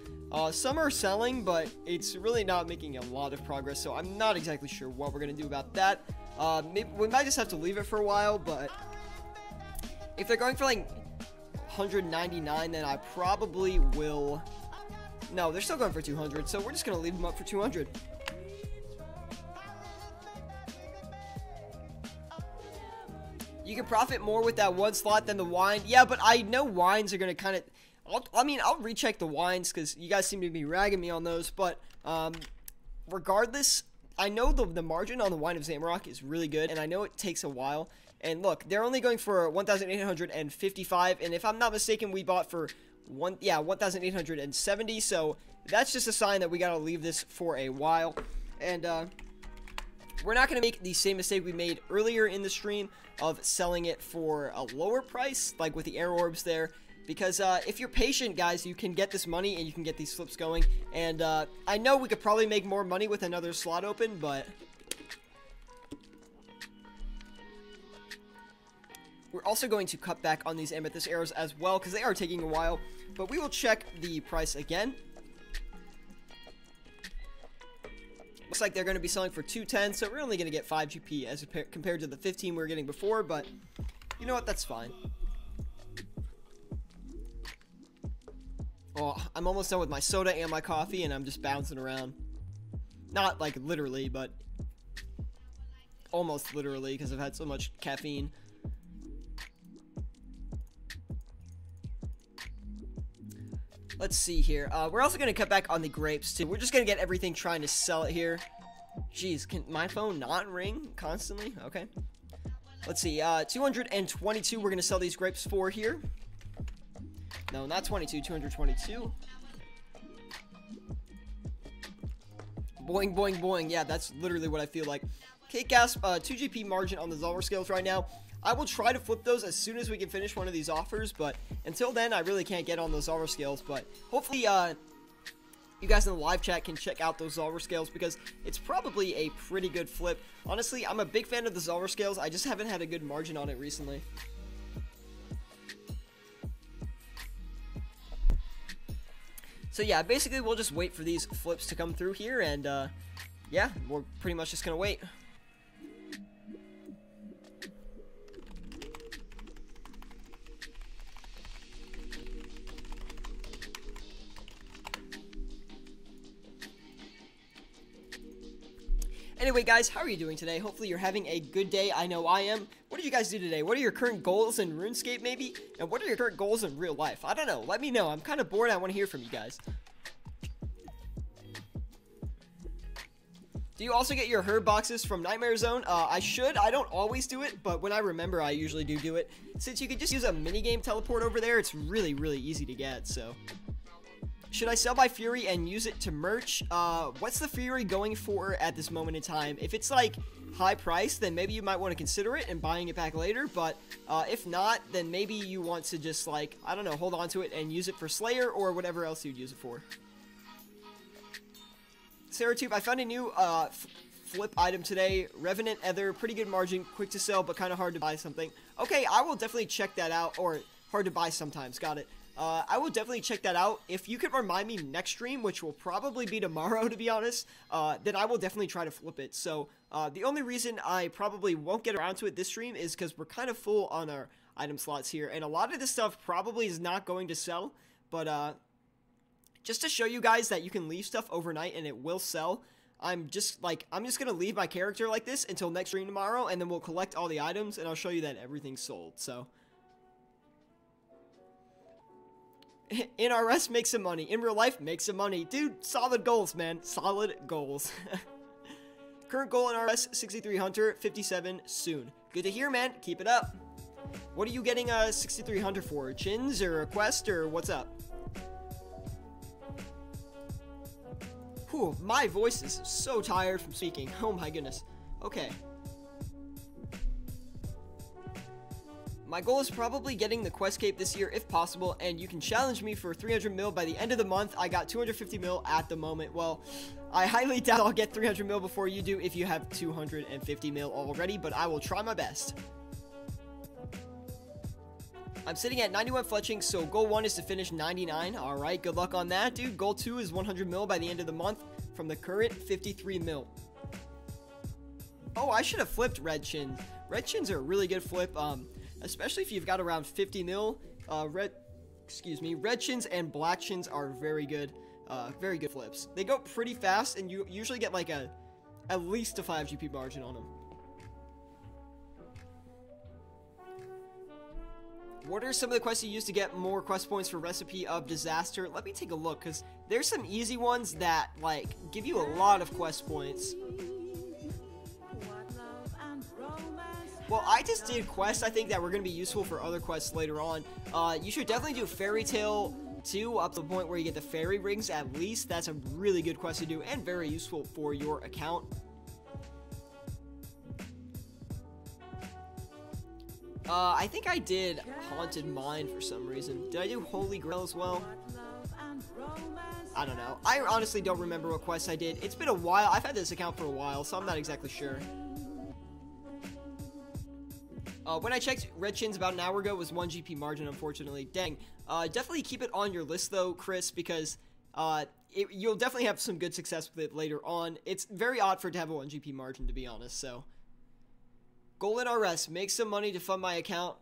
Some are selling, but it's really not making a lot of progress, so I'm not exactly sure what we're gonna do about that. Maybe we might just have to leave it for a while, but if they're going for, like, 199, then I probably will. No, they're still going for 200, so we're just gonna leave them up for 200. You can profit more with that one slot than the wine. Yeah, but I know wines are gonna kind of. I'll recheck the wines because you guys seem to be ragging me on those. But regardless, I know the margin on the wine of Zamorak is really good, and I know it takes a while. And look, they're only going for 1,855, and if I'm not mistaken, we bought for 1,870. So that's just a sign that we gotta leave this for a while. And we're not gonna make the same mistake we made earlier in the stream of selling it for a lower price, like with the air orbs there. Because if you're patient, guys, you can get this money and you can get these flips going. And I know we could probably make more money with another slot open, but we're also going to cut back on these amethyst arrows as well because they are taking a while. But we will check the price again. Looks like they're going to be selling for 210, so we're only going to get 5 GP as compared to the 15 we were getting before, but you know what, that's fine. Oh, I'm almost done with my soda and my coffee, and I'm just bouncing around. Not, like, literally, but almost literally, because I've had so much caffeine. Let's see here. We're also going to cut back on the grapes, too. We're just going to get everything trying to sell it here. Jeez, can my phone not ring constantly? Okay. Let's see, 222 we're gonna sell these grapes for here. No, not 22, 222. Boing, boing, boing. Yeah, that's literally what I feel like. Okay, Gasp, 2 GP margin on the Zolver scales right now. I will try to flip those as soon as we can finish one of these offers, but until then, I really can't get on those Zolver scales. But hopefully, you guys in the live chat can check out those Zolver scales because it's probably a pretty good flip. Honestly, I'm a big fan of the Zolver scales. I just haven't had a good margin on it recently. So yeah, basically we'll just wait for these flips to come through here, and yeah, we're pretty much just gonna wait. Anyway, guys, how are you doing today? Hopefully you're having a good day. I know I am. What do you guys do today? What are your current goals in RuneScape, maybe? And what are your current goals in real life? I don't know. Let me know. I'm kind of bored. I want to hear from you guys. Do you also get your herb boxes from Nightmare Zone? I should. I don't always do it, but when I remember, I usually do it. Since you can just use a minigame teleport over there, it's really, really easy to get, so... Should I sell my Fury and use it to merch? What's the Fury going for at this moment in time? If it's like high price, then maybe you might want to consider it and buying it back later. But if not, then maybe you want to just like, I don't know, hold on to it and use it for Slayer or whatever else you'd use it for. Syratube, I found a new flip item today. Revenant Ether, pretty good margin, quick to sell, but kind of hard to buy something. Okay, I will definitely check that out, or hard to buy sometimes, got it. I will definitely check that out. If you could remind me next stream, which will probably be tomorrow, to be honest, then I will definitely try to flip it. So, the only reason I probably won't get around to it this stream is because we're kind of full on our item slots here. And a lot of this stuff probably is not going to sell. But, just to show you guys that you can leave stuff overnight and it will sell, I'm just going to leave my character like this until next stream tomorrow. And then we'll collect all the items and I'll show you that everything's sold. So... In RS, make some money. In real life, make some money. Dude, solid goals, man. Solid goals. Current goal in RS, 63 Hunter, 57 soon. Good to hear, man. Keep it up. What are you getting a 63 Hunter for? Chins or a quest or what's up? Whew, my voice is so tired from speaking. Oh my goodness. Okay. My goal is probably getting the quest cape this year if possible, and you can challenge me for 300 mil by the end of the month. I got 250 mil at the moment. Well, I highly doubt I'll get 300 mil before you do if you have 250 mil already, but I will try my best. I'm sitting at 91 fletching, so goal 1 is to finish 99. Alright, good luck on that, dude. Goal 2 is 100 mil by the end of the month from the current 53 mil. Oh, I should have flipped Red Chins. Red Chins are a really good flip, especially if you've got around 50 mil. Red Chins and Black Chins are very good flips. They go pretty fast, and you usually get like at least a 5 GP margin on them. What are some of the quests you use to get more quest points for Recipe of Disaster? Let me take a look, because there's some easy ones that like give you a lot of quest points. Well, I just did quests, I think, that were going to be useful for other quests later on. You should definitely do Fairy Tale 2 up to the point where you get the fairy rings at least. That's a really good quest to do and very useful for your account. I think I did Haunted Mine for some reason. Did I do Holy Grail as well? I don't know. I honestly don't remember what quests I did. It's been a while. I've had this account for a while, so I'm not exactly sure. When I checked, Red Chins about an hour ago was 1 GP margin, unfortunately. Dang. Definitely keep it on your list, though, Chris, because you'll definitely have some good success with it later on. It's very odd for it to have a 1 GP margin, to be honest, so. Goal in RS. Make some money to fund my account.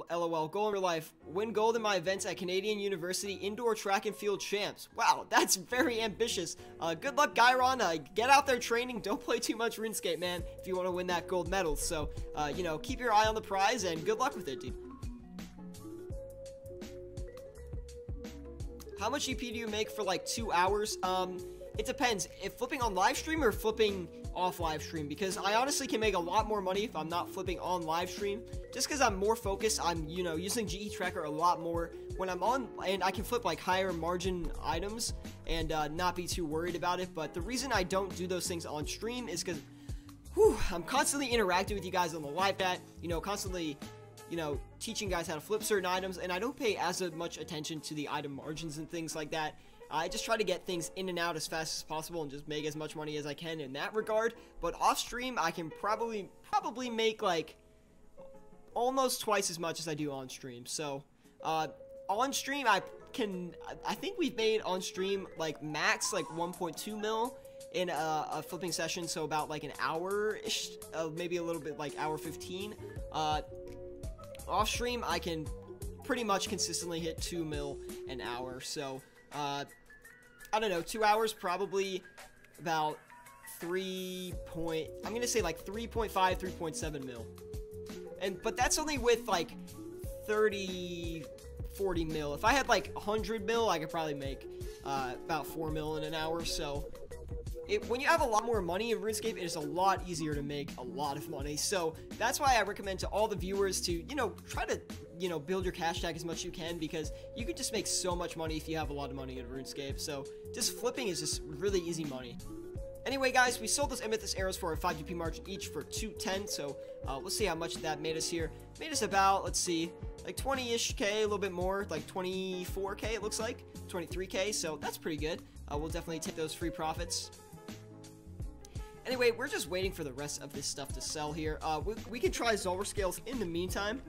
LOL. Goal in real life. Win gold in my events at Canadian University Indoor Track and Field Champs. Wow, that's very ambitious. Good luck, Gyron. Get out there training. Don't play too much RuneScape, man, if you want to win that gold medal. So, you know, keep your eye on the prize and good luck with it, dude. How much GP do you make for like 2 hours? it depends if flipping on live stream or flipping off live stream, because I honestly can make a lot more money if I'm not flipping on live stream, just because I'm more focused. I'm, you know, using GE tracker a lot more when I'm on, and I can flip like higher margin items and not be too worried about it. But the reason I don't do those things on stream is because I'm constantly interacting with you guys on the live chat, you know, constantly, you know, teaching guys how to flip certain items, and I don't pay as much attention to the item margins and things like that. I just try to get things in and out as fast as possible and just make as much money as I can in that regard. But off stream, I can probably make like almost twice as much as I do on stream. So on stream, I think we've made on stream like max like 1.2 mil in a flipping session, so about like an hour-ish, maybe a little bit like hour 15. Off stream, I can pretty much consistently hit 2 mil an hour, so I don't know, 2 hours, probably about I'm gonna say like 3.5, 3.7 mil. But that's only with like 30, 40 mil. If I had like 100 mil, I could probably make about 4 mil in an hour. So when you have a lot more money in RuneScape, it is a lot easier to make a lot of money. So that's why I recommend to all the viewers to, you know, try to, you know, build your cash tag as much as you can, because you can just make so much money if you have a lot of money in RuneScape. So just flipping is just really easy money. Anyway, guys, we sold those amethyst arrows for a 5 GP margin each for 210. So let's see how much that made us here. Made us about, let's see, like 20-ish K, a little bit more, like 24K it looks like, 23K. So that's pretty good. We'll definitely take those free profits. Anyway, we're just waiting for the rest of this stuff to sell here. We can try Zolver Scales in the meantime.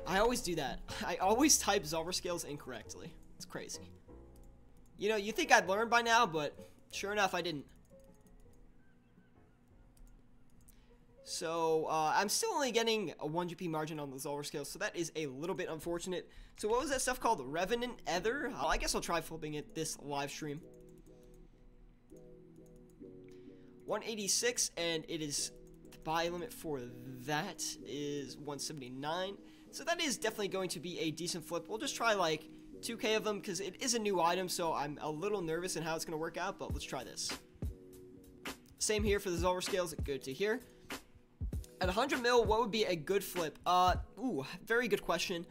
I always do that. I always type Zolver Scales incorrectly. It's crazy. You know, you think I'd learn by now, but sure enough, I didn't. So, I'm still only getting a 1 GP margin on the Zolver Scales, so that is a little bit unfortunate. So what was that stuff called? Revenant Ether? I guess I'll try flipping it this live stream. 186, and it is the buy limit for that is 179. So that is definitely going to be a decent flip. We'll just try like 2K of them because it is a new item, so I'm a little nervous in how it's going to work out, but let's try this. Same here for the Zolver Scales. Good to hear. At 100 mil, what would be a good flip? Very good question.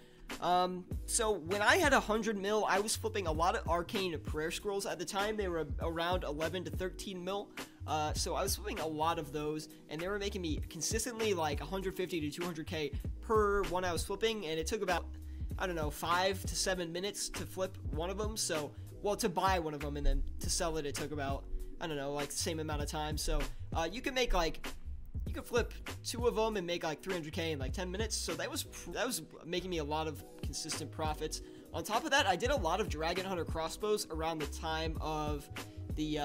So when I had 100 mil, I was flipping a lot of arcane prayer scrolls. At the time, they were around 11 to 13 mil. So I was flipping a lot of those, and they were making me consistently like 150 to 200K per one I was flipping, and it took about, I don't know, 5 to 7 minutes to flip one of them. So, well, to buy one of them, and then to sell it, it took about, I don't know, like the same amount of time. So you can make like, you could flip 2 of them and make like 300K in like 10 minutes. So that was making me a lot of consistent profits. On top of that, I did a lot of Dragon Hunter crossbows around the time of the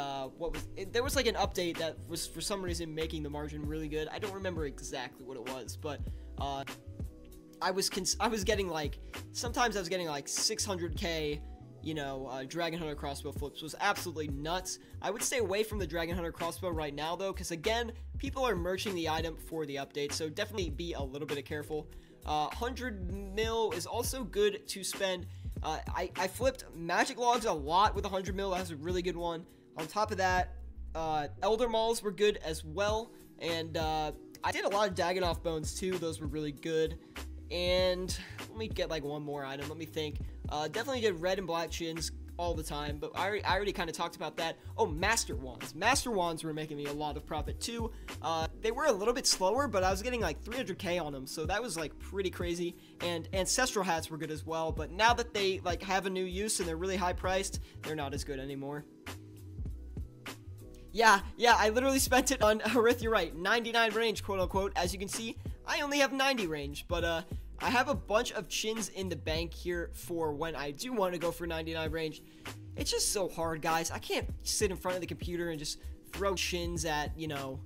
there was like an update that was for some reason making the margin really good. I don't remember exactly what it was, but I was getting like, sometimes I was getting like 600K, you know, Dragon Hunter crossbow flips. Was absolutely nuts. I would stay away from the Dragon Hunter crossbow right now though, because again, people are merching the item for the update, so definitely be a little bit careful. 100 mil is also good to spend. I flipped magic logs a lot with 100 mil. That was a really good one. On top of that, elder mauls were good as well, and I did a lot of Dagonoth bones too. Those were really good. And let me get like one more item. Let me think. Definitely did red and black chins all the time, but I already kind of talked about that. Oh, master wands. Master wands were making me a lot of profit too. They were a little bit slower, but I was getting like 300K on them, so that was like pretty crazy. And ancestral hats were good as well, but now that they like have a new use and they're really high priced, they're not as good anymore. Yeah, I literally spent it on Harith. You're right, 99 range, quote unquote. As you can see, I only have 90 range, but I have a bunch of chins in the bank here for when I do want to go for 99 range. It's just so hard, guys. I can't sit in front of the computer and just throw chins at, you know,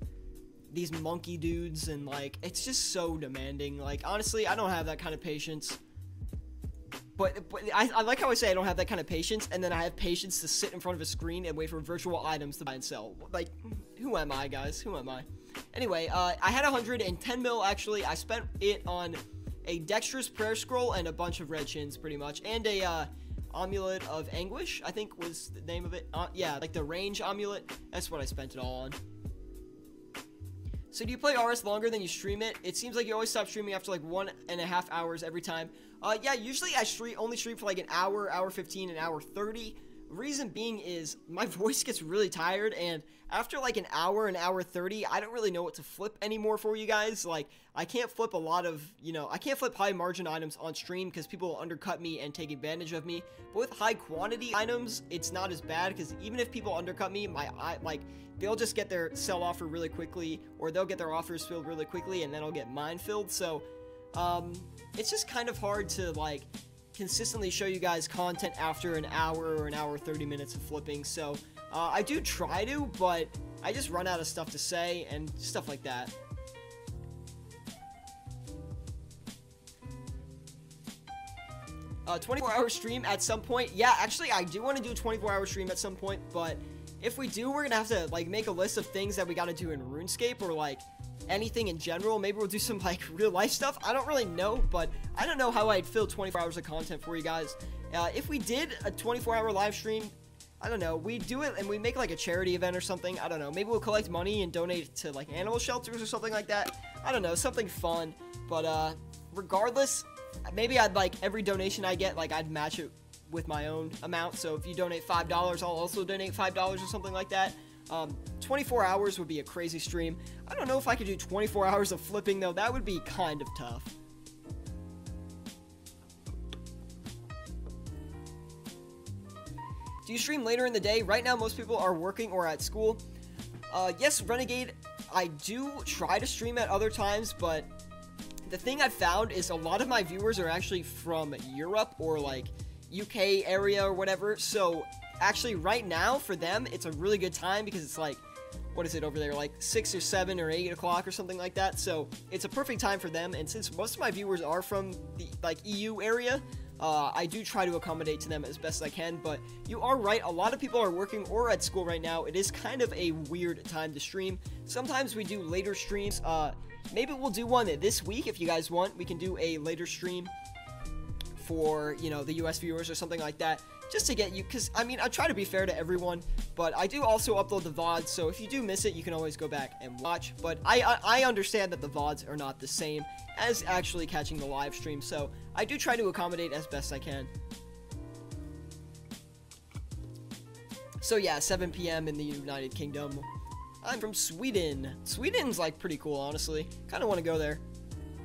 these monkey dudes, and like, it's just so demanding. Like, honestly, I don't have that kind of patience. But I like how I say I don't have that kind of patience, and then I have patience to sit in front of a screen and wait for virtual items to buy and sell. Like, who am I, guys? Who am I? Anyway, I had 110 mil, actually. I spent it on a dexterous prayer scroll and a bunch of red chins, pretty much, and a Amulet of Anguish, I think was the name of it. Yeah, like the range amulet. That's what I spent it all on. So do you play RS longer than you stream it? It seems like you always stop streaming after like 1.5 hours every time. Yeah, usually I only stream for like an hour, hour 15, an hour 30. Reason being is my voice gets really tired, and after like an hour 30, I don't really know what to flip anymore for you guys. Like, I can't flip a lot of, I can't flip high margin items on stream because people will undercut me and take advantage of me. But with high quantity items, it's not as bad, because even if people undercut me, they'll just get their sell offer really quickly, or they'll get their offers filled really quickly, and then I'll get mine filled. So, it's just kind of hard to, like, consistently show you guys content after an hour or an hour 30 minutes of flipping. So I do try to, but I just run out of stuff to say and stuff like that. Uh, 24-hour stream at some point. Yeah, actually I do want to do a 24-hour stream at some point, but if we do, we're gonna have to like make a list of things that we gotta do in RuneScape, or like anything in general. Maybe we'll do some like real life stuff. I don't really know, but I don't know how I'd fill 24 hours of content for you guys. If we did a 24-hour live stream, I don't know, we do it and we make like a charity event or something. I don't know, maybe we'll collect money and donate it to like animal shelters or something like that. I don't know, something fun. But regardless, maybe I'd like every donation I get, like I'd match it with my own amount. So if you donate $5, I'll also donate $5 or something like that. 24 hours would be a crazy stream. I don't know if I could do 24 hours of flipping though. That would be kind of tough. Do you stream later in the day? Right now, most people are working or at school. Yes, Renegade, I do try to stream at other times, but the thing I've found is a lot of my viewers are actually from Europe or like UK area or whatever. So actually right now for them, it's a really good time because it's like, what is it over there? Like 6 or 7 or 8 o'clock or something like that. So it's a perfect time for them. And since most of my viewers are from the like EU area, I do try to accommodate to them as best I can. But you are right, a lot of people are working or at school right now. It is kind of a weird time to stream. Sometimes we do later streams. Maybe we'll do one this week if you guys want. We can do a later stream for, you know, the US viewers or something like that, just to get you, because I mean, I try to be fair to everyone, but I do also upload the VODs, so if you do miss it, you can always go back and watch. But I understand that the VODs are not the same as actually catching the live stream, so I do try to accommodate as best I can. So yeah, 7 p.m. in the United Kingdom. I'm from Sweden. Sweden's like pretty cool, honestly. Kind of want to go there.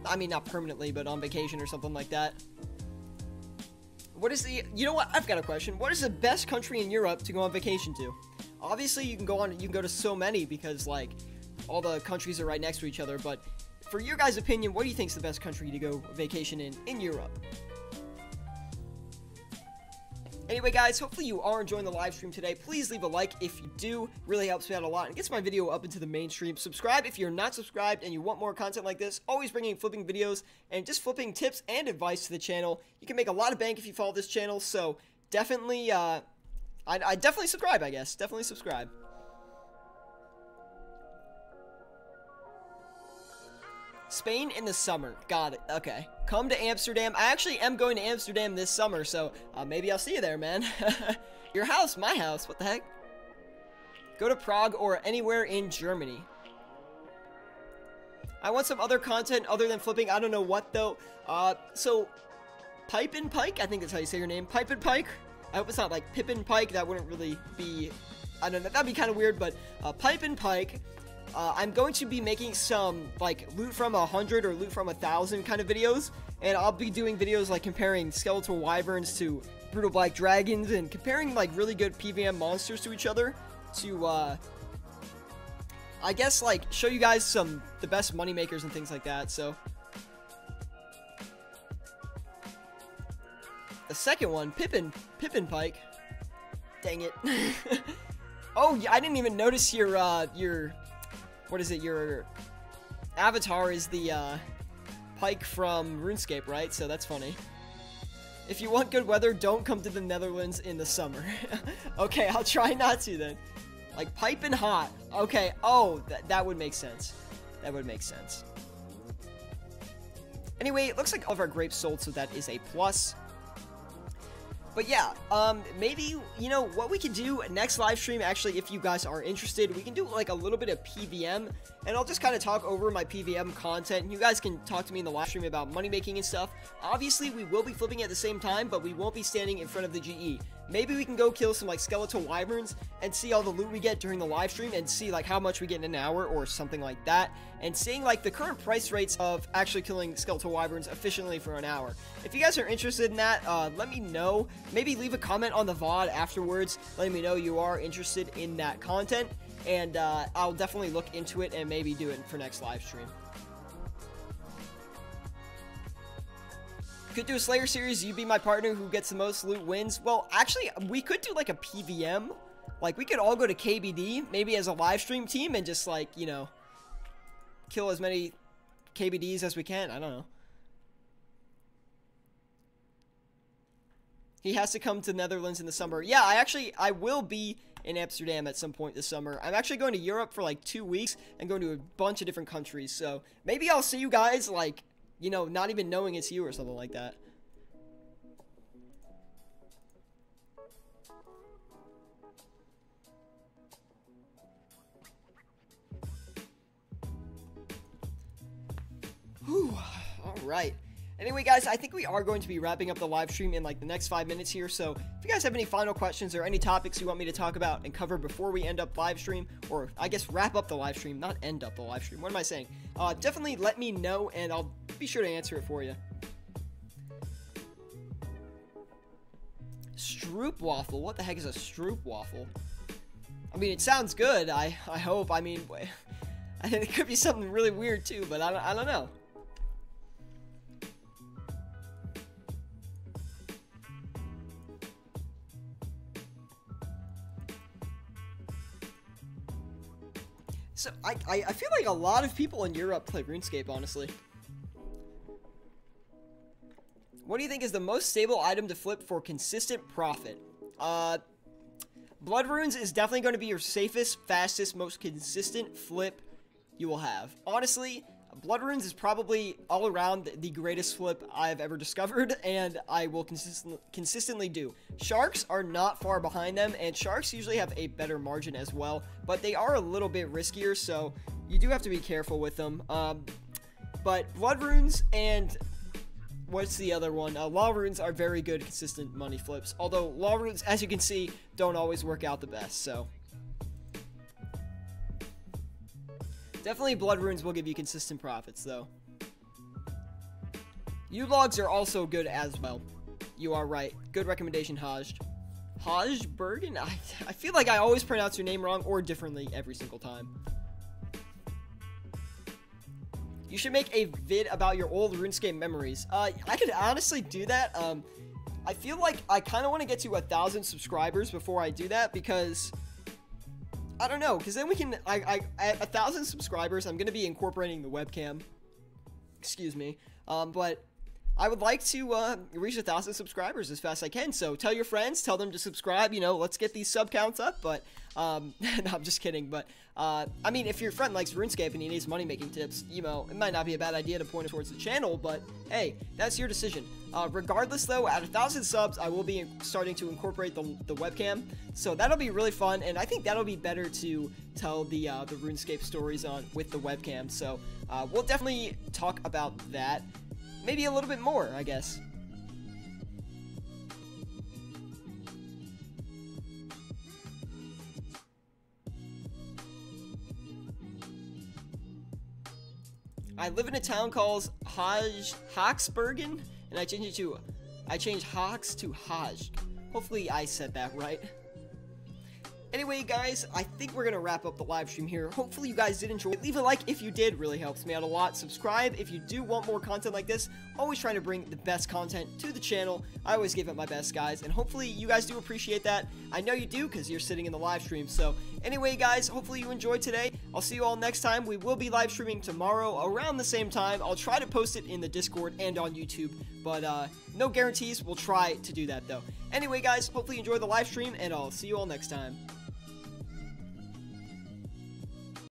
I mean, not permanently, but on vacation or something like that. What is the, you know what, I've got a question. What is the best country in Europe to go on vacation to? Obviously, you can go to so many because, like, all the countries are right next to each other, but for your guys' opinion, what do you think is the best country to go vacation in Europe? Anyway, guys, hopefully you are enjoying the live stream today. Please leave a like if you do. Really helps me out a lot and gets my video up into the mainstream. Subscribe if you're not subscribed and you want more content like this. Always bringing flipping videos and just flipping tips and advice to the channel. You can make a lot of bank if you follow this channel, so definitely, I definitely subscribe, I guess. Definitely subscribe. Spain in the summer. Got it. Okay. Come to Amsterdam. I actually am going to Amsterdam this summer, so maybe I'll see you there, man. Your house, my house. What the heck? Go to Prague or anywhere in Germany. I want some other content other than flipping. I don't know what, though. So, Pipe and Pike? I think that's how you say your name. Pipe and Pike? I hope it's not like Pippin Pike. That wouldn't really be... I don't know. That'd be kind of weird, but Pipe and Pike... I'm going to be making some, like, loot from 100 or loot from 1,000 kind of videos, and I'll be doing videos, like, comparing skeletal wyverns to brutal black dragons, and comparing, like, really good PvM monsters to each other to, I guess, like, show you guys the best money makers and things like that, so. The second one, Pippin Pike. Dang it. Oh, yeah, I didn't even notice your, what is it, your avatar is the, Pike from RuneScape, right? So that's funny. If you want good weather, don't come to the Netherlands in the summer. Okay, I'll try not to then. Like, piping hot. Okay, oh, that would make sense. That would make sense. Anyway, it looks like all of our grapes sold, so that is a plus. But yeah, maybe, you know, what we can do next live stream, actually, if you guys are interested, we can do like a little bit of PVM, and I'll just kind of talk over my PVM content, and you guys can talk to me in the live stream about money making and stuff. Obviously, we will be flipping at the same time, but we won't be standing in front of the GE. Maybe we can go kill some like skeletal wyverns and see all the loot we get during the live stream and see like how much we get in an hour or something like that, and seeing like the current price rates of actually killing skeletal wyverns efficiently for an hour. If you guys are interested in that, let me know. Maybe leave a comment on the VOD afterwards letting me know you are interested in that content, and I'll definitely look into it and maybe do it for next live stream. Could do a Slayer series, you be my partner, who gets the most loot wins. Well, actually, we could do like a PVM. Like, we could all go to KBD, maybe as a live stream team, and just like, you know, kill as many KBDs as we can. I don't know. He has to come to Netherlands in the summer. Yeah, I will be in Amsterdam at some point this summer. I'm actually going to Europe for like 2 weeks and going to a bunch of different countries. So maybe I'll see you guys like, you know, not even knowing it's you or something like that. Whew. All right. Anyway, guys, I think we are going to be wrapping up the live stream in like the next 5 minutes here. So if you guys have any final questions or any topics you want me to talk about and cover before we end up live stream, or I guess wrap up the live stream, not end up the live stream. What am I saying? Definitely let me know and I'll be sure to answer it for you. Stroop waffle. What the heck is a stroop waffle? I mean, it sounds good. I hope. I mean, I think it could be something really weird too, but I don't know. So, I feel like a lot of people in Europe play RuneScape, honestly. What do you think is the most stable item to flip for consistent profit? Blood Runes is definitely going to be your safest, fastest, most consistent flip you will have. Honestly, Blood Runes is probably all around the greatest flip I've ever discovered, and I will consistently do. Sharks are not far behind them, and Sharks usually have a better margin as well, but they are a little bit riskier, so you do have to be careful with them. But Blood Runes and what's the other one? Law Runes are very good consistent money flips, although Law Runes, as you can see, don't always work out the best, so definitely Blood Runes will give you consistent profits, though. U-Logs are also good as well. You are right. Good recommendation, Haj. Haj Bergen? I feel like I always pronounce your name wrong or differently every single time. You should make a vid about your old RuneScape memories. I could honestly do that. I feel like I kind of want to get to 1,000 subscribers before I do that, because I don't know, because then we can, at 1,000 subscribers, I'm going to be incorporating the webcam. Excuse me. But I would like to reach 1,000 subscribers as fast as I can. So tell your friends, tell them to subscribe, you know, let's get these sub counts up. But, no, I'm just kidding. But, I mean, if your friend likes RuneScape and he needs money-making tips, you know, it might not be a bad idea to point him towards the channel, but hey, that's your decision. Regardless, though, at 1,000 subs, I will be starting to incorporate the webcam, so that'll be really fun, and I think that'll be better to tell the RuneScape stories on with the webcam, so we'll definitely talk about that, maybe a little bit more, I guess. I live in a town called Hoxbergen, and I changed Hox to Haj. Hopefully I said that right. Anyway, guys, I think we're going to wrap up the live stream here. Hopefully you guys did enjoy. Leave a like if you did. Really helps me out a lot. Subscribe if you do want more content like this. Always trying to bring the best content to the channel. I always give it my best, guys. And hopefully you guys do appreciate that. I know you do because you're sitting in the live stream. So anyway, guys, hopefully you enjoyed today. I'll see you all next time. We will be live streaming tomorrow around the same time. I'll try to post it in the Discord and on YouTube. But no guarantees. We'll try to do that, though. Anyway, guys, hopefully you enjoy the live stream. And I'll see you all next time.